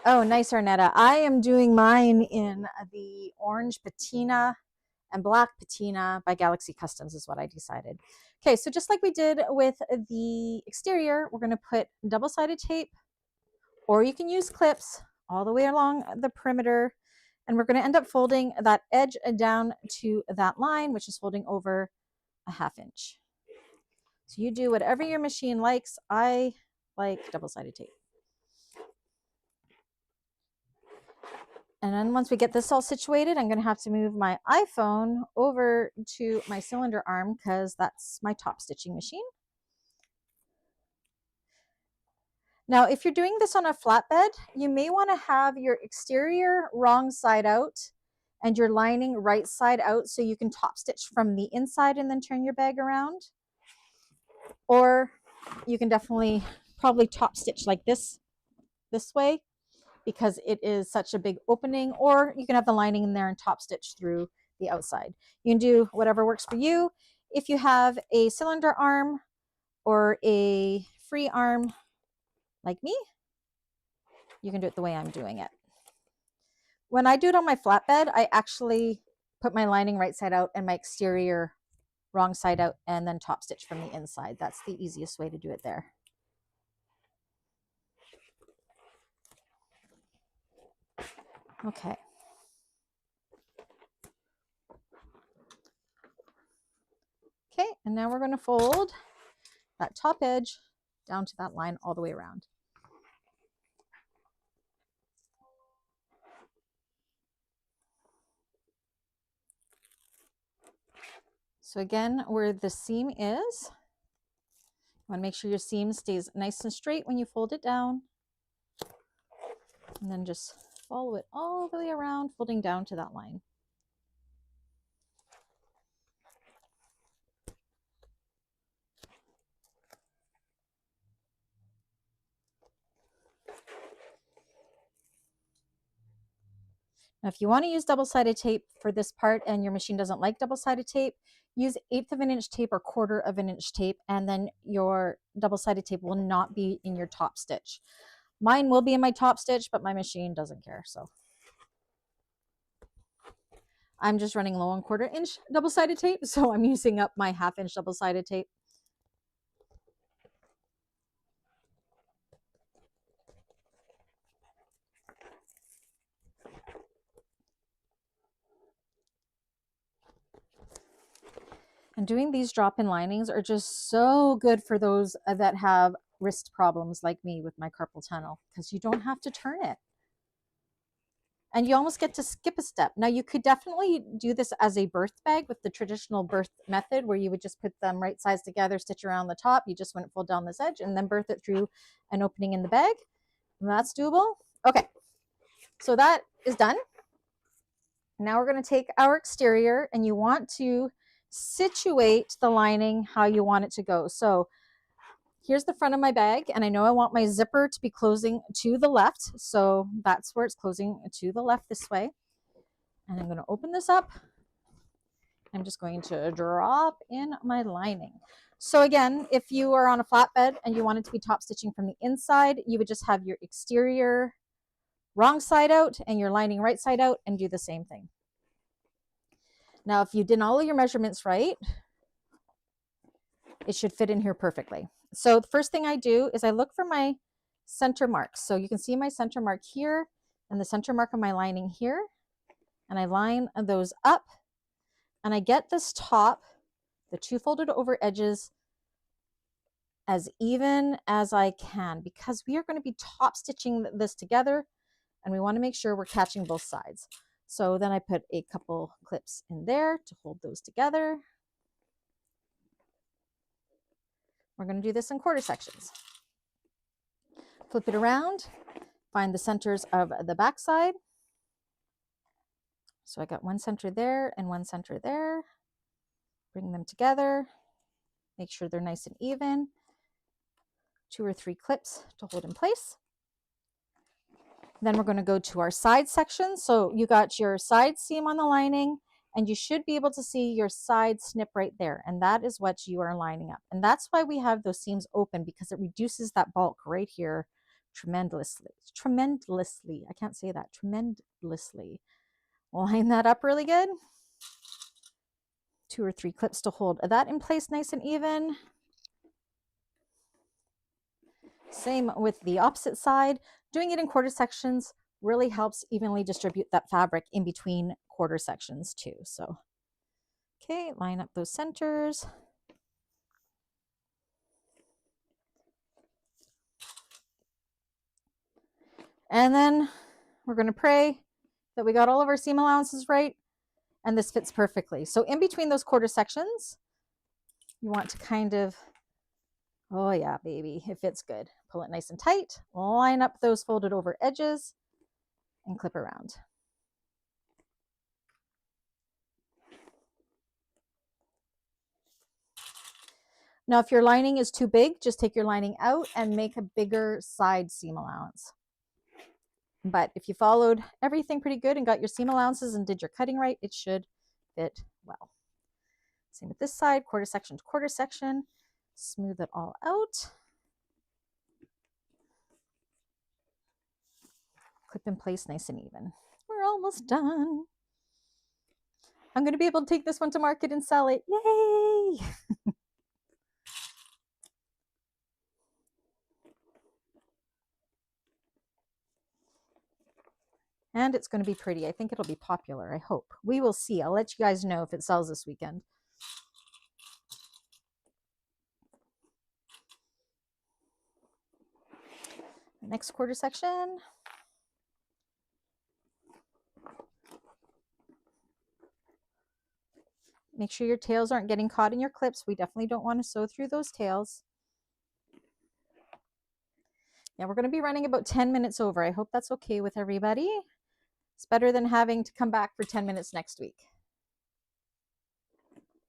Oh, nice, Arnetta. I am doing mine in the orange patina and black patina by Galaxy Customs is what I decided. Okay, so just like we did with the exterior, we're going to put double-sided tape, or you can use clips all the way along the perimeter, and we're going to end up folding that edge down to that line, which is folding over a 1/2 inch. So you do whatever your machine likes. I like double-sided tape. And then once we get this all situated, I'm going to have to move my iPhone over to my cylinder arm because that's my top stitching machine. Now, if you're doing this on a flatbed, you may want to have your exterior wrong side out and your lining right side out so you can top stitch from the inside and then turn your bag around. Or you can definitely probably top stitch like this way, because it is such a big opening, or you can have the lining in there and top stitch through the outside. You can do whatever works for you. If you have a cylinder arm or a free arm like me, you can do it the way I'm doing it. When I do it on my flatbed, I actually put my lining right side out and my exterior wrong side out and then top stitch from the inside. That's the easiest way to do it there. Okay. Okay, and now we're going to fold that top edge down to that line all the way around. So again, where the seam is, you want to make sure your seam stays nice and straight when you fold it down. And then just follow it all the way around, folding down to that line. Now, if you want to use double-sided tape for this part and your machine doesn't like double-sided tape, use 1/8 of an inch tape or 1/4 of an inch tape, and then your double-sided tape will not be in your top stitch. Mine will be in my top stitch, but my machine doesn't care. So I'm just running low on 1/4 inch double-sided tape, so I'm using up my 1/2 inch double-sided tape. And doing these drop-in linings are just so good for those that have wrist problems like me with my carpal tunnel, because you don't have to turn it. And you almost get to skip a step. Now, you could definitely do this as a birth bag with the traditional birth method, where you would just put them right sides together, stitch around the top. You just wouldn't fold down this edge and then birth it through an opening in the bag. And that's doable. Okay, so that is done. Now we're going to take our exterior, and you want to situate the lining how you want it to go. So here's the front of my bag, and I know I want my zipper to be closing to the left, so that's where it's closing to the left this way. And I'm going to open this up. I'm just going to drop in my lining. So again, if you are on a flatbed and you want it to be top stitching from the inside, you would just have your exterior wrong side out and your lining right side out and do the same thing. Now, if you did all of your measurements right, it should fit in here perfectly. So the first thing I do is I look for my center marks. So you can see my center mark here and the center mark of my lining here. And I line those up, and I get this top, the 2 folded over edges, as even as I can, because we are going to be top stitching this together and we want to make sure we're catching both sides. So then I put a couple clips in there to hold those together. We're going to do this in quarter sections. Flip it around, find the centers of the back side, So I got one center there and one center there. Bring them together. Make sure they're nice and even. 2 or 3 clips to hold in place. Then we're going to go to our side section. So you got your side seam on the lining, and you should be able to see your side snip right there. And that is what you are lining up. And that's why we have those seams open, because it reduces that bulk right here tremendously. Tremendously. I can't say that. Tremendously. Line that up really good. 2 or 3 clips to hold that in place nice and even. Same with the opposite side. Doing it in quarter sections really helps evenly distribute that fabric in between quarter sections too. So, okay, line up those centers. And then we're going to pray that we got all of our seam allowances right, and this fits perfectly. So in between those quarter sections, you want to kind of, oh yeah, baby, it fits good. Pull it nice and tight, line up those folded over edges, and clip around. Now, if your lining is too big, just take your lining out and make a bigger side seam allowance. But if you followed everything pretty good and got your seam allowances and did your cutting right, it should fit well. Same with this side, quarter section to quarter section. Smooth it all out. Clip in place nice and even. We're almost done. I'm going to be able to take this one to market and sell it. Yay! And it's going to be pretty. I think it'll be popular. I hope. We will see. I'll let you guys know if it sells this weekend. The next quarter section. Make sure your tails aren't getting caught in your clips. We definitely don't want to sew through those tails. Yeah, we're going to be running about 10 minutes over. I hope that's okay with everybody. It's better than having to come back for 10 minutes next week.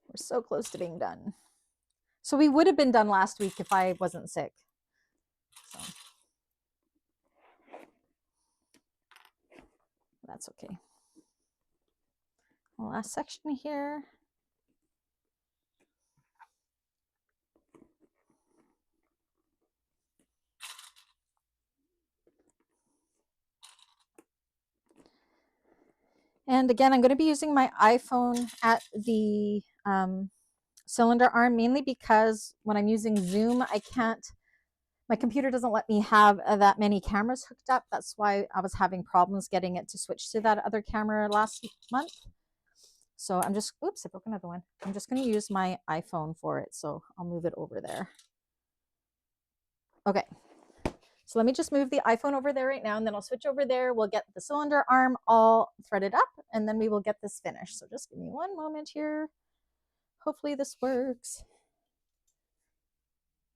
We're so close to being done. So we would have been done last week if I wasn't sick. So that's okay. The last section here. And again, I'm going to be using my iPhone at the cylinder arm, mainly because when I'm using Zoom, my computer doesn't let me have that many cameras hooked up. That's why I was having problems getting it to switch to that other camera last month. So I'm just, oops, I broke another one. I'm just going to use my iPhone for it. So I'll move it over there. Okay. So let me just move the iPhone over there right now, and then I'll switch over there. We'll get the cylinder arm all threaded up, and then we will get this finished. So just give me one moment here. Hopefully this works.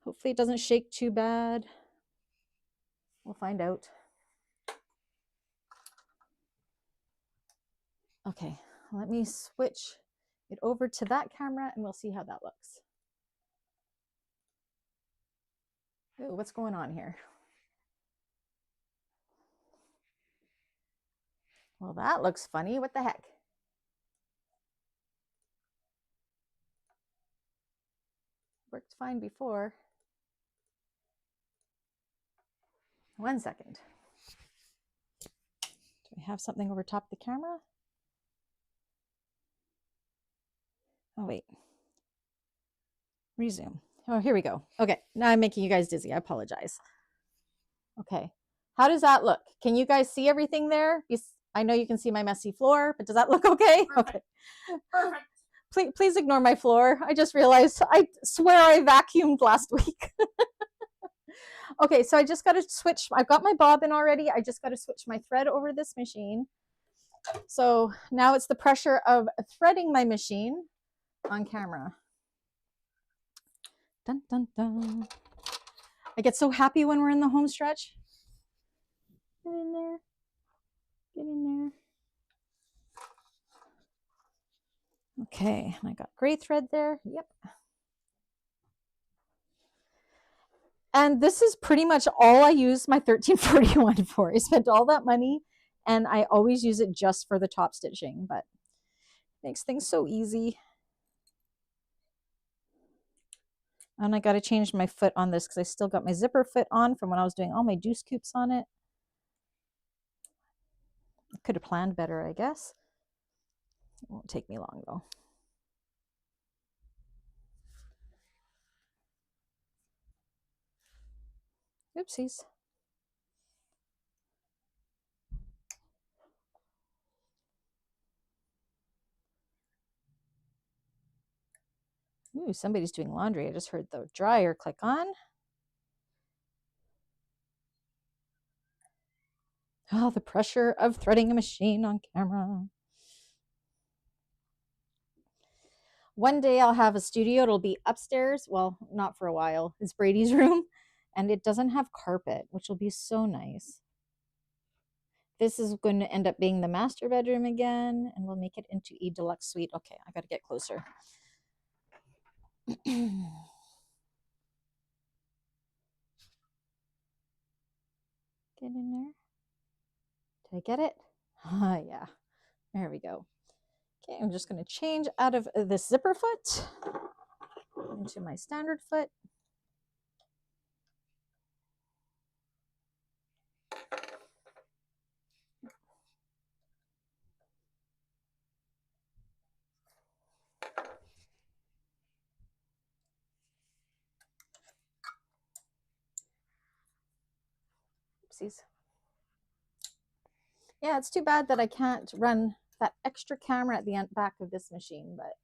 Hopefully it doesn't shake too bad. We'll find out. Okay, let me switch it over to that camera, and we'll see how that looks. Ooh, what's going on here? Well, that looks funny. What the heck? Worked fine before. One second. Do I have something over top the camera? Oh, wait. Resume. Oh, here we go. Okay, now I'm making you guys dizzy. I apologize. Okay, how does that look? Can you guys see everything there? I know you can see my messy floor, but does that look okay? Perfect. Okay. Perfect. Please ignore my floor. I just realized, I swear I vacuumed last week. Okay, so I just got to switch. I've got my bobbin already. I just got to switch my thread over this machine. So now it's the pressure of threading my machine on camera. Dun, dun, dun. I get so happy when we're in the home stretch. Get in there. Get in there. Okay, and I got gray thread there. Yep. And this is pretty much all I use my 1341 for. I spent all that money and I always use it just for the top stitching, but it makes things so easy. And I got to change my foot on this because I still got my zipper foot on from when I was doing all my deuce coops on it. I could have planned better, I guess. It won't take me long though. Oopsies. Ooh, somebody's doing laundry. I just heard the dryer click on. Oh, the pressure of threading a machine on camera. One day I'll have a studio. It'll be upstairs. Well, not for a while. It's Brady's room, and it doesn't have carpet, which will be so nice. This is going to end up being the master bedroom again, and we'll make it into a deluxe suite. Okay, I got to get closer. Get in there. Did I get it? Yeah, there we go. Okay, I'm just going to change out of this zipper foot into my standard foot. Oopsies. Yeah, it's too bad that I can't run that extra camera at the back of this machine, but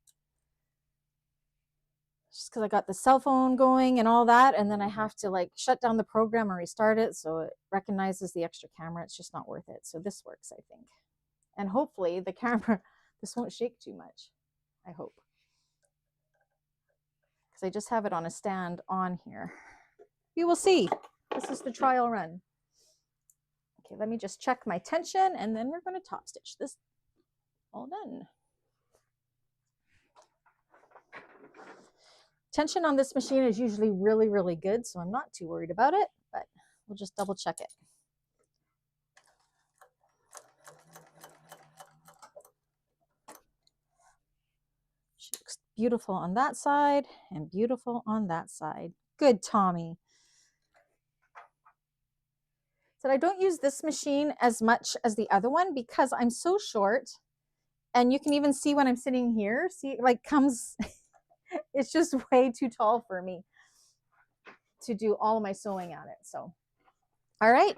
just because I got the cell phone going and all that, and then I have to like shut down the program and restart it so it recognizes the extra camera. It's just not worth it. So this works, I think. And hopefully the camera, this won't shake too much, I hope. Because I just have it on a stand on here. You will see. This is the trial run. Okay, let me just check my tension and then we're going to top stitch this. All done. Tension on this machine is usually really, really good, so I'm not too worried about it, but we'll just double check it. She looks beautiful on that side and beautiful on that side. Good, Tommy. So I don't use this machine as much as the other one because I'm so short, and you can even see when I'm sitting here, see, it like comes, it's just way too tall for me to do all of my sewing on it. So, all right.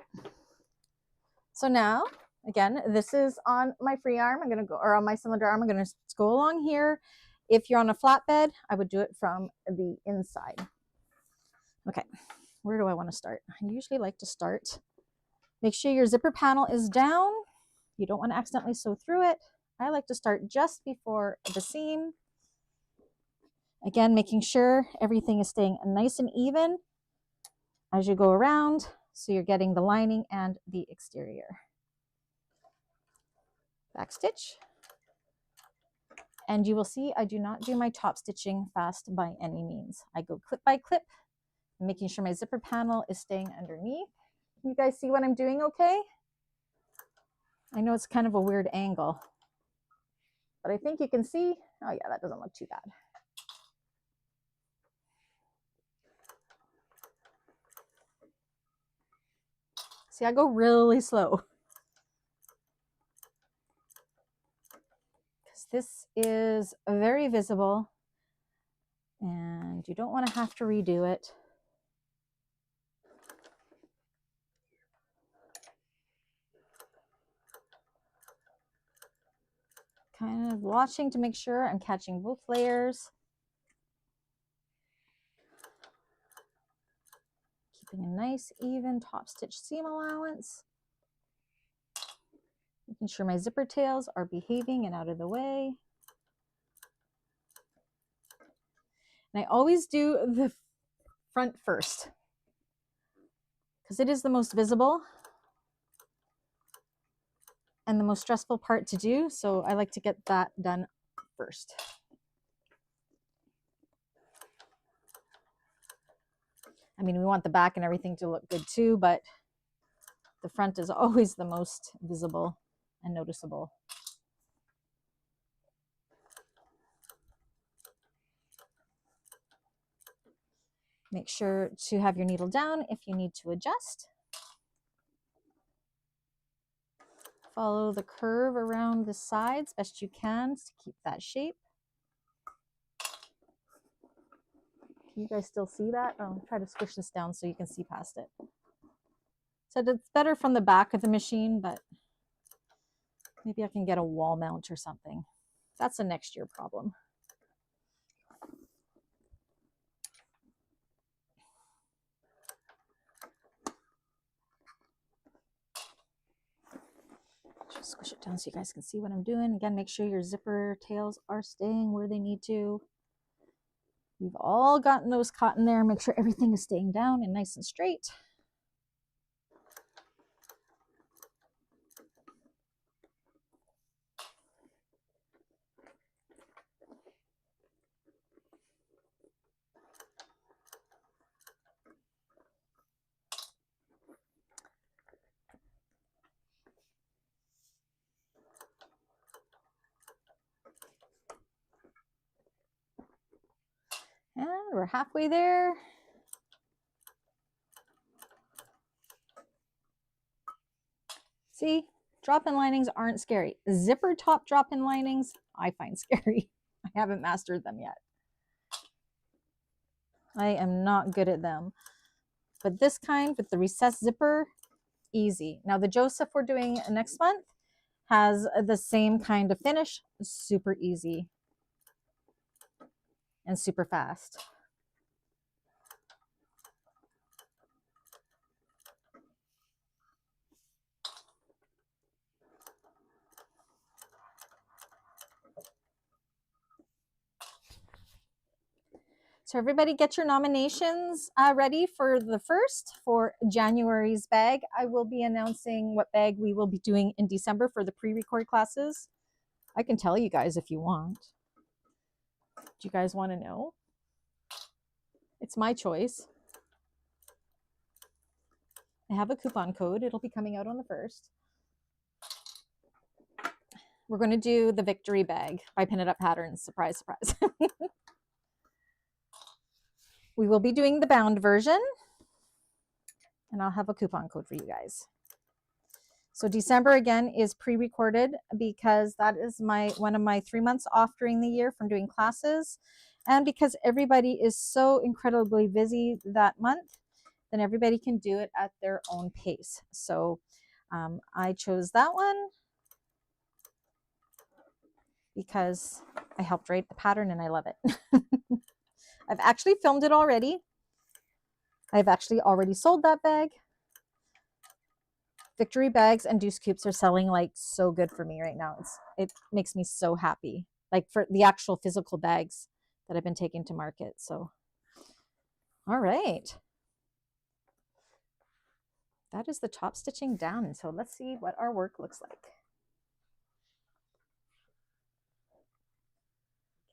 So now, again, this is on my free arm. I'm going to go, or on my cylinder arm, I'm going to go along here. If you're on a flatbed, I would do it from the inside. Okay, where do I want to start? I usually like to start. Make sure your zipper panel is down. You don't want to accidentally sew through it. I like to start just before the seam. Again, making sure everything is staying nice and even as you go around, so you're getting the lining and the exterior. Back stitch. And you will see I do not do my top stitching fast by any means. I go clip by clip, making sure my zipper panel is staying underneath. Can you guys see what I'm doing okay? I know it's kind of a weird angle, but I think you can see. Oh yeah, that doesn't look too bad. See, I go really slow because this is very visible and you don't want to have to redo it. Kind of watching to make sure I'm catching both layers. Keeping a nice even top stitch seam allowance. Making sure my zipper tails are behaving and out of the way. And I always do the front first because it is the most visible and the most stressful part to do. So I like to get that done first. I mean, we want the back and everything to look good too, but the front is always the most visible and noticeable. Make sure to have your needle down if you need to adjust. Follow the curve around the sides best you can to keep that shape. Can you guys still see that? I'll try to squish this down so you can see past it. So it's better from the back of the machine, but maybe I can get a wall mount or something. That's a next year problem. Just squish it down so you guys can see what I'm doing. Again, make sure your zipper tails are staying where they need to. We've all gotten those caught in there. Make sure everything is staying down and nice and straight. And we're halfway there. See, drop-in linings aren't scary. Zipper top drop-in linings, I find scary. I haven't mastered them yet. I am not good at them. But this kind with the recessed zipper, easy. Now the Joseph we're doing next month has the same kind of finish, super easy and super fast. So everybody get your nominations ready for the first for January's bag. I will be announcing what bag we will be doing in December for the pre-record classes. I can tell you guys if you want. Do you guys want to know? It's my choice. I have a coupon code. It'll be coming out on the 1st. We're going to do the victory bag by Pin It Up Patterns. Surprise, surprise. We will be doing the bound version, and I'll have a coupon code for you guys. So December again is pre-recorded because that is one of my 3 months off during the year from doing classes, and because everybody is so incredibly busy that month, then everybody can do it at their own pace. So I chose that one because I helped write the pattern and I love it. I've actually filmed it already. I've actually already sold that bag. Victory bags and Deuce Coops are selling like so good for me right now. It makes me so happy. Like for the actual physical bags that I've been taking to market. So, all right. That is the top stitching done. So let's see what our work looks like.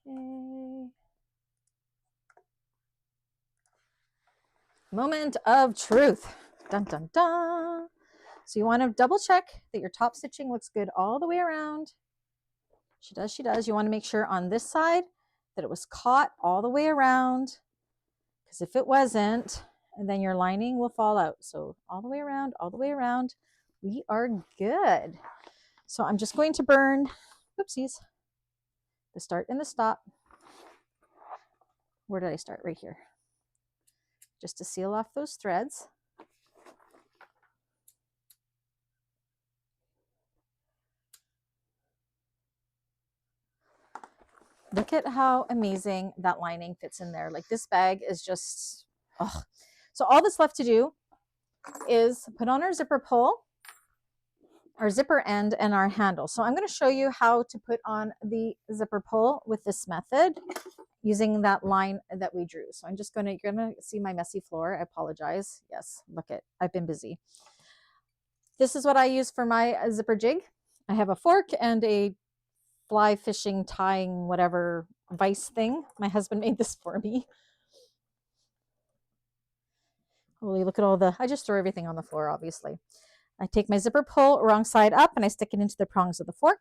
Okay. Moment of truth. Dun, dun, dun. So you want to double check that your top stitching looks good all the way around. She does, she does. You want to make sure on this side that it was caught all the way around, because if it wasn't, then your lining will fall out. So all the way around, we are good. So I'm just going to burn, oopsies, the start and the stop. Where did I start? Right here. Just to seal off those threads. Look at how amazing that lining fits in there. Like this bag is just, oh. So all that's left to do is put on our zipper pull, our zipper end, and our handle. So I'm going to show you how to put on the zipper pull with this method using that line that we drew. So I'm just going to, you're going to see my messy floor. I apologize. Yes, look it. I've been busy. This is what I use for my zipper jig. I have a fork and a fly fishing, tying, whatever vice thing. My husband made this for me. Holy, look at all the, I just throw everything on the floor, obviously. I take my zipper pull wrong side up and I stick it into the prongs of the fork.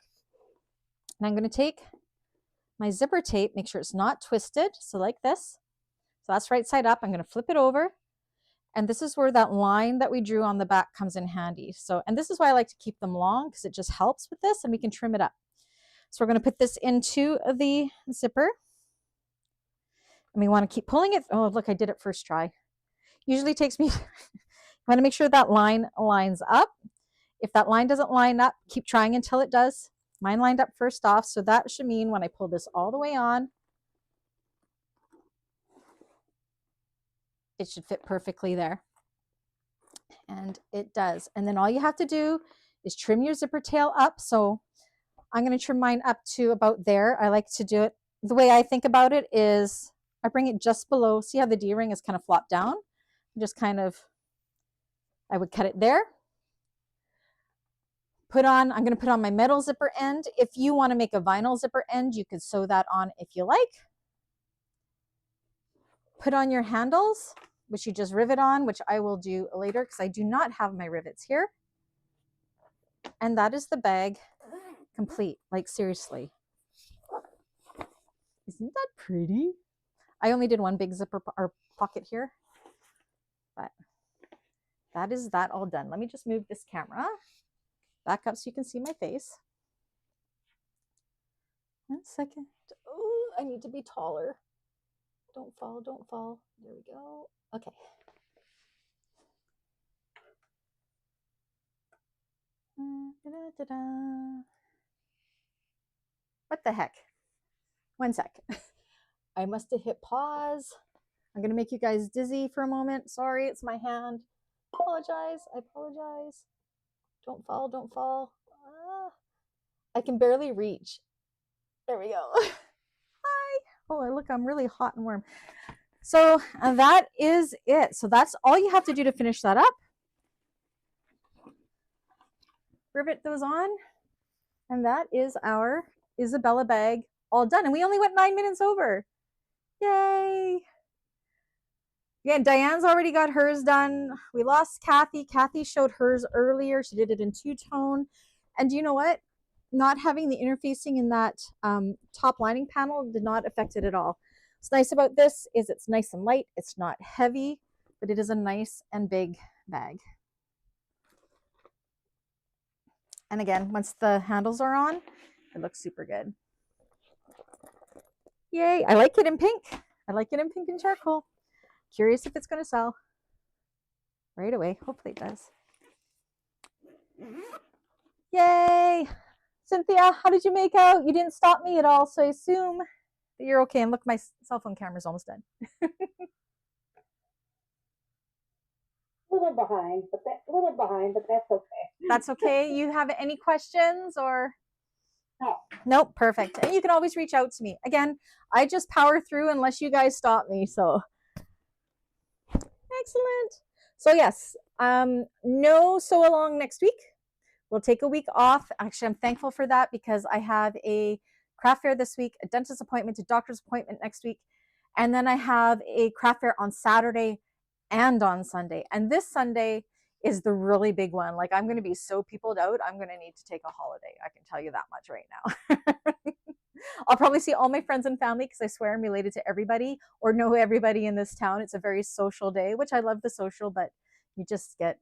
And I'm going to take my zipper tape, make sure it's not twisted. So like this. So that's right side up. I'm going to flip it over. And this is where that line that we drew on the back comes in handy. So, and this is why I like to keep them long, because it just helps with this and we can trim it up. So we're going to put this into the zipper. And we want to keep pulling it. Oh, look, I did it first try. Usually takes me, I want to make sure that line lines up. If that line doesn't line up, keep trying until it does. Mine lined up first off. So that should mean when I pull this all the way on, it should fit perfectly there. And it does. And then all you have to do is trim your zipper tail up. So I'm going to trim mine up to about there. I like to do it, the way I think about it is I bring it just below. See how the D-ring is kind of flopped down? Just kind of, I would cut it there. I'm going to put on my metal zipper end. If you want to make a vinyl zipper end, you could sew that on if you like. Put on your handles, which you just rivet on, which I will do later because I do not have my rivets here. And that is the bag complete. Like seriously. Isn't that pretty? I only did one big zipper or pocket here, but that is that all done. Let me just move this camera back up so you can see my face. 1 second. Oh, I need to be taller. Don't fall, don't fall. There we go. Okay. What the heck? 1 sec. I must have hit pause. I'm going to make you guys dizzy for a moment. Sorry, it's my hand. Apologize. I apologize. Don't fall, don't fall. I can barely reach. There we go. Hi. Oh, look, I'm really hot and warm. So that is it. So that's all you have to do to finish that up. Rivet those on. And that is our Isabella bag all done. And we only went 9 minutes over. Yay. Again, Diane's already got hers done. We lost Kathy. Kathy showed hers earlier. She did it in two-tone. And you know what? Not having the interfacing in that top lining panel did not affect it at all. What's nice about this is it's nice and light. It's not heavy, but it is a nice and big bag. And again, once the handles are on, it looks super good. Yay. I like it in pink. I like it in pink and charcoal. Curious if it's going to sell right away. Hopefully it does. Yay. Cynthia, how did you make out? You didn't stop me at all, so I assume that you're okay. And look, my cell phone camera's almost dead. A little behind, but that's okay. That's okay. You have any questions or? No. Nope, perfect. And you can always reach out to me. Again, I just power through unless you guys stop me, so. Excellent. So yes, no sew along next week. We'll take a week off. Actually, I'm thankful for that because I have a craft fair this week, a dentist appointment, a doctor's appointment next week, and then I have a craft fair on Saturday and on Sunday. And this Sunday is the really big one. Like I'm going to be so peopled out, I'm going to need to take a holiday. I can tell you that much right now. I'll probably see all my friends and family because I swear I'm related to everybody or know everybody in this town. It's a very social day, which I love the social, but you just get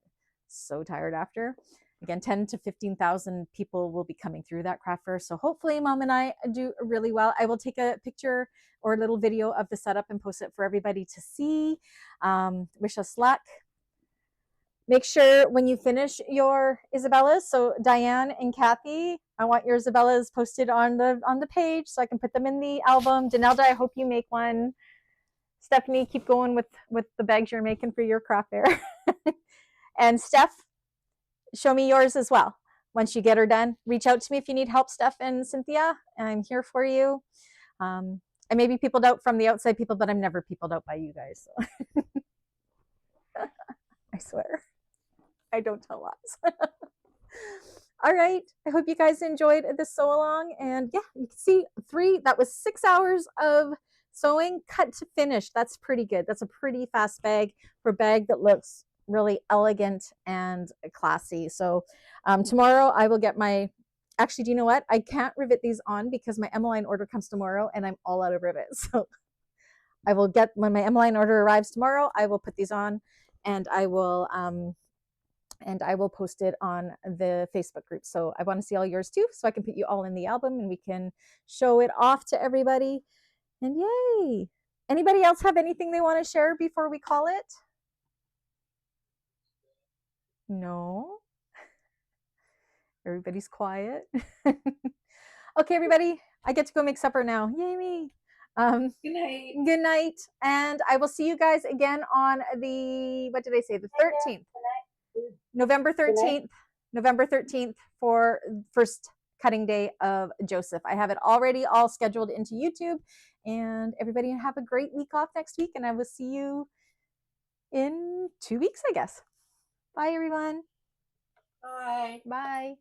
so tired after. Again, 10 to 15,000 people will be coming through that craft fair. So hopefully Mom and I do really well. I will take a picture or a little video of the setup and post it for everybody to see. Wish us luck. Make sure when you finish your Isabellas, so Diane and Kathy, I want your Isabellas posted on the page so I can put them in the album. Danelda, I hope you make one. Stephanie, keep going with the bags you're making for your craft fair. And Steph, show me yours as well. Once you get her done, reach out to me if you need help, Steph and Cynthia. I'm here for you. I may be peopled out from the outside people, but I'm never peopled out by you guys. So. I swear. I don't tell lies. All right. I hope you guys enjoyed this sew along. And yeah, you can see that was 6 hours of sewing cut to finish. That's pretty good. That's a pretty fast bag for a bag that looks really elegant and classy. So tomorrow I will get my, actually, do you know what? I can't rivet these on because my Emmeline order comes tomorrow and I'm all out of rivets. So I will get, when my Emmeline order arrives tomorrow, I will put these on and I will post it on the Facebook group. So I want to see all yours too, so I can put you all in the album and we can show it off to everybody. And yay! Anybody else have anything they want to share before we call it? No? Everybody's quiet. Okay, everybody, I get to go make supper now. Yay me! Good night. Good night, and I will see you guys again on the, what did I say, the 13th. November 13th, November 13th for first cutting day of Joseph. I have it already all scheduled into YouTube, and everybody have a great week off next week, and I will see you in 2 weeks, I guess. Bye, everyone. Bye. Bye.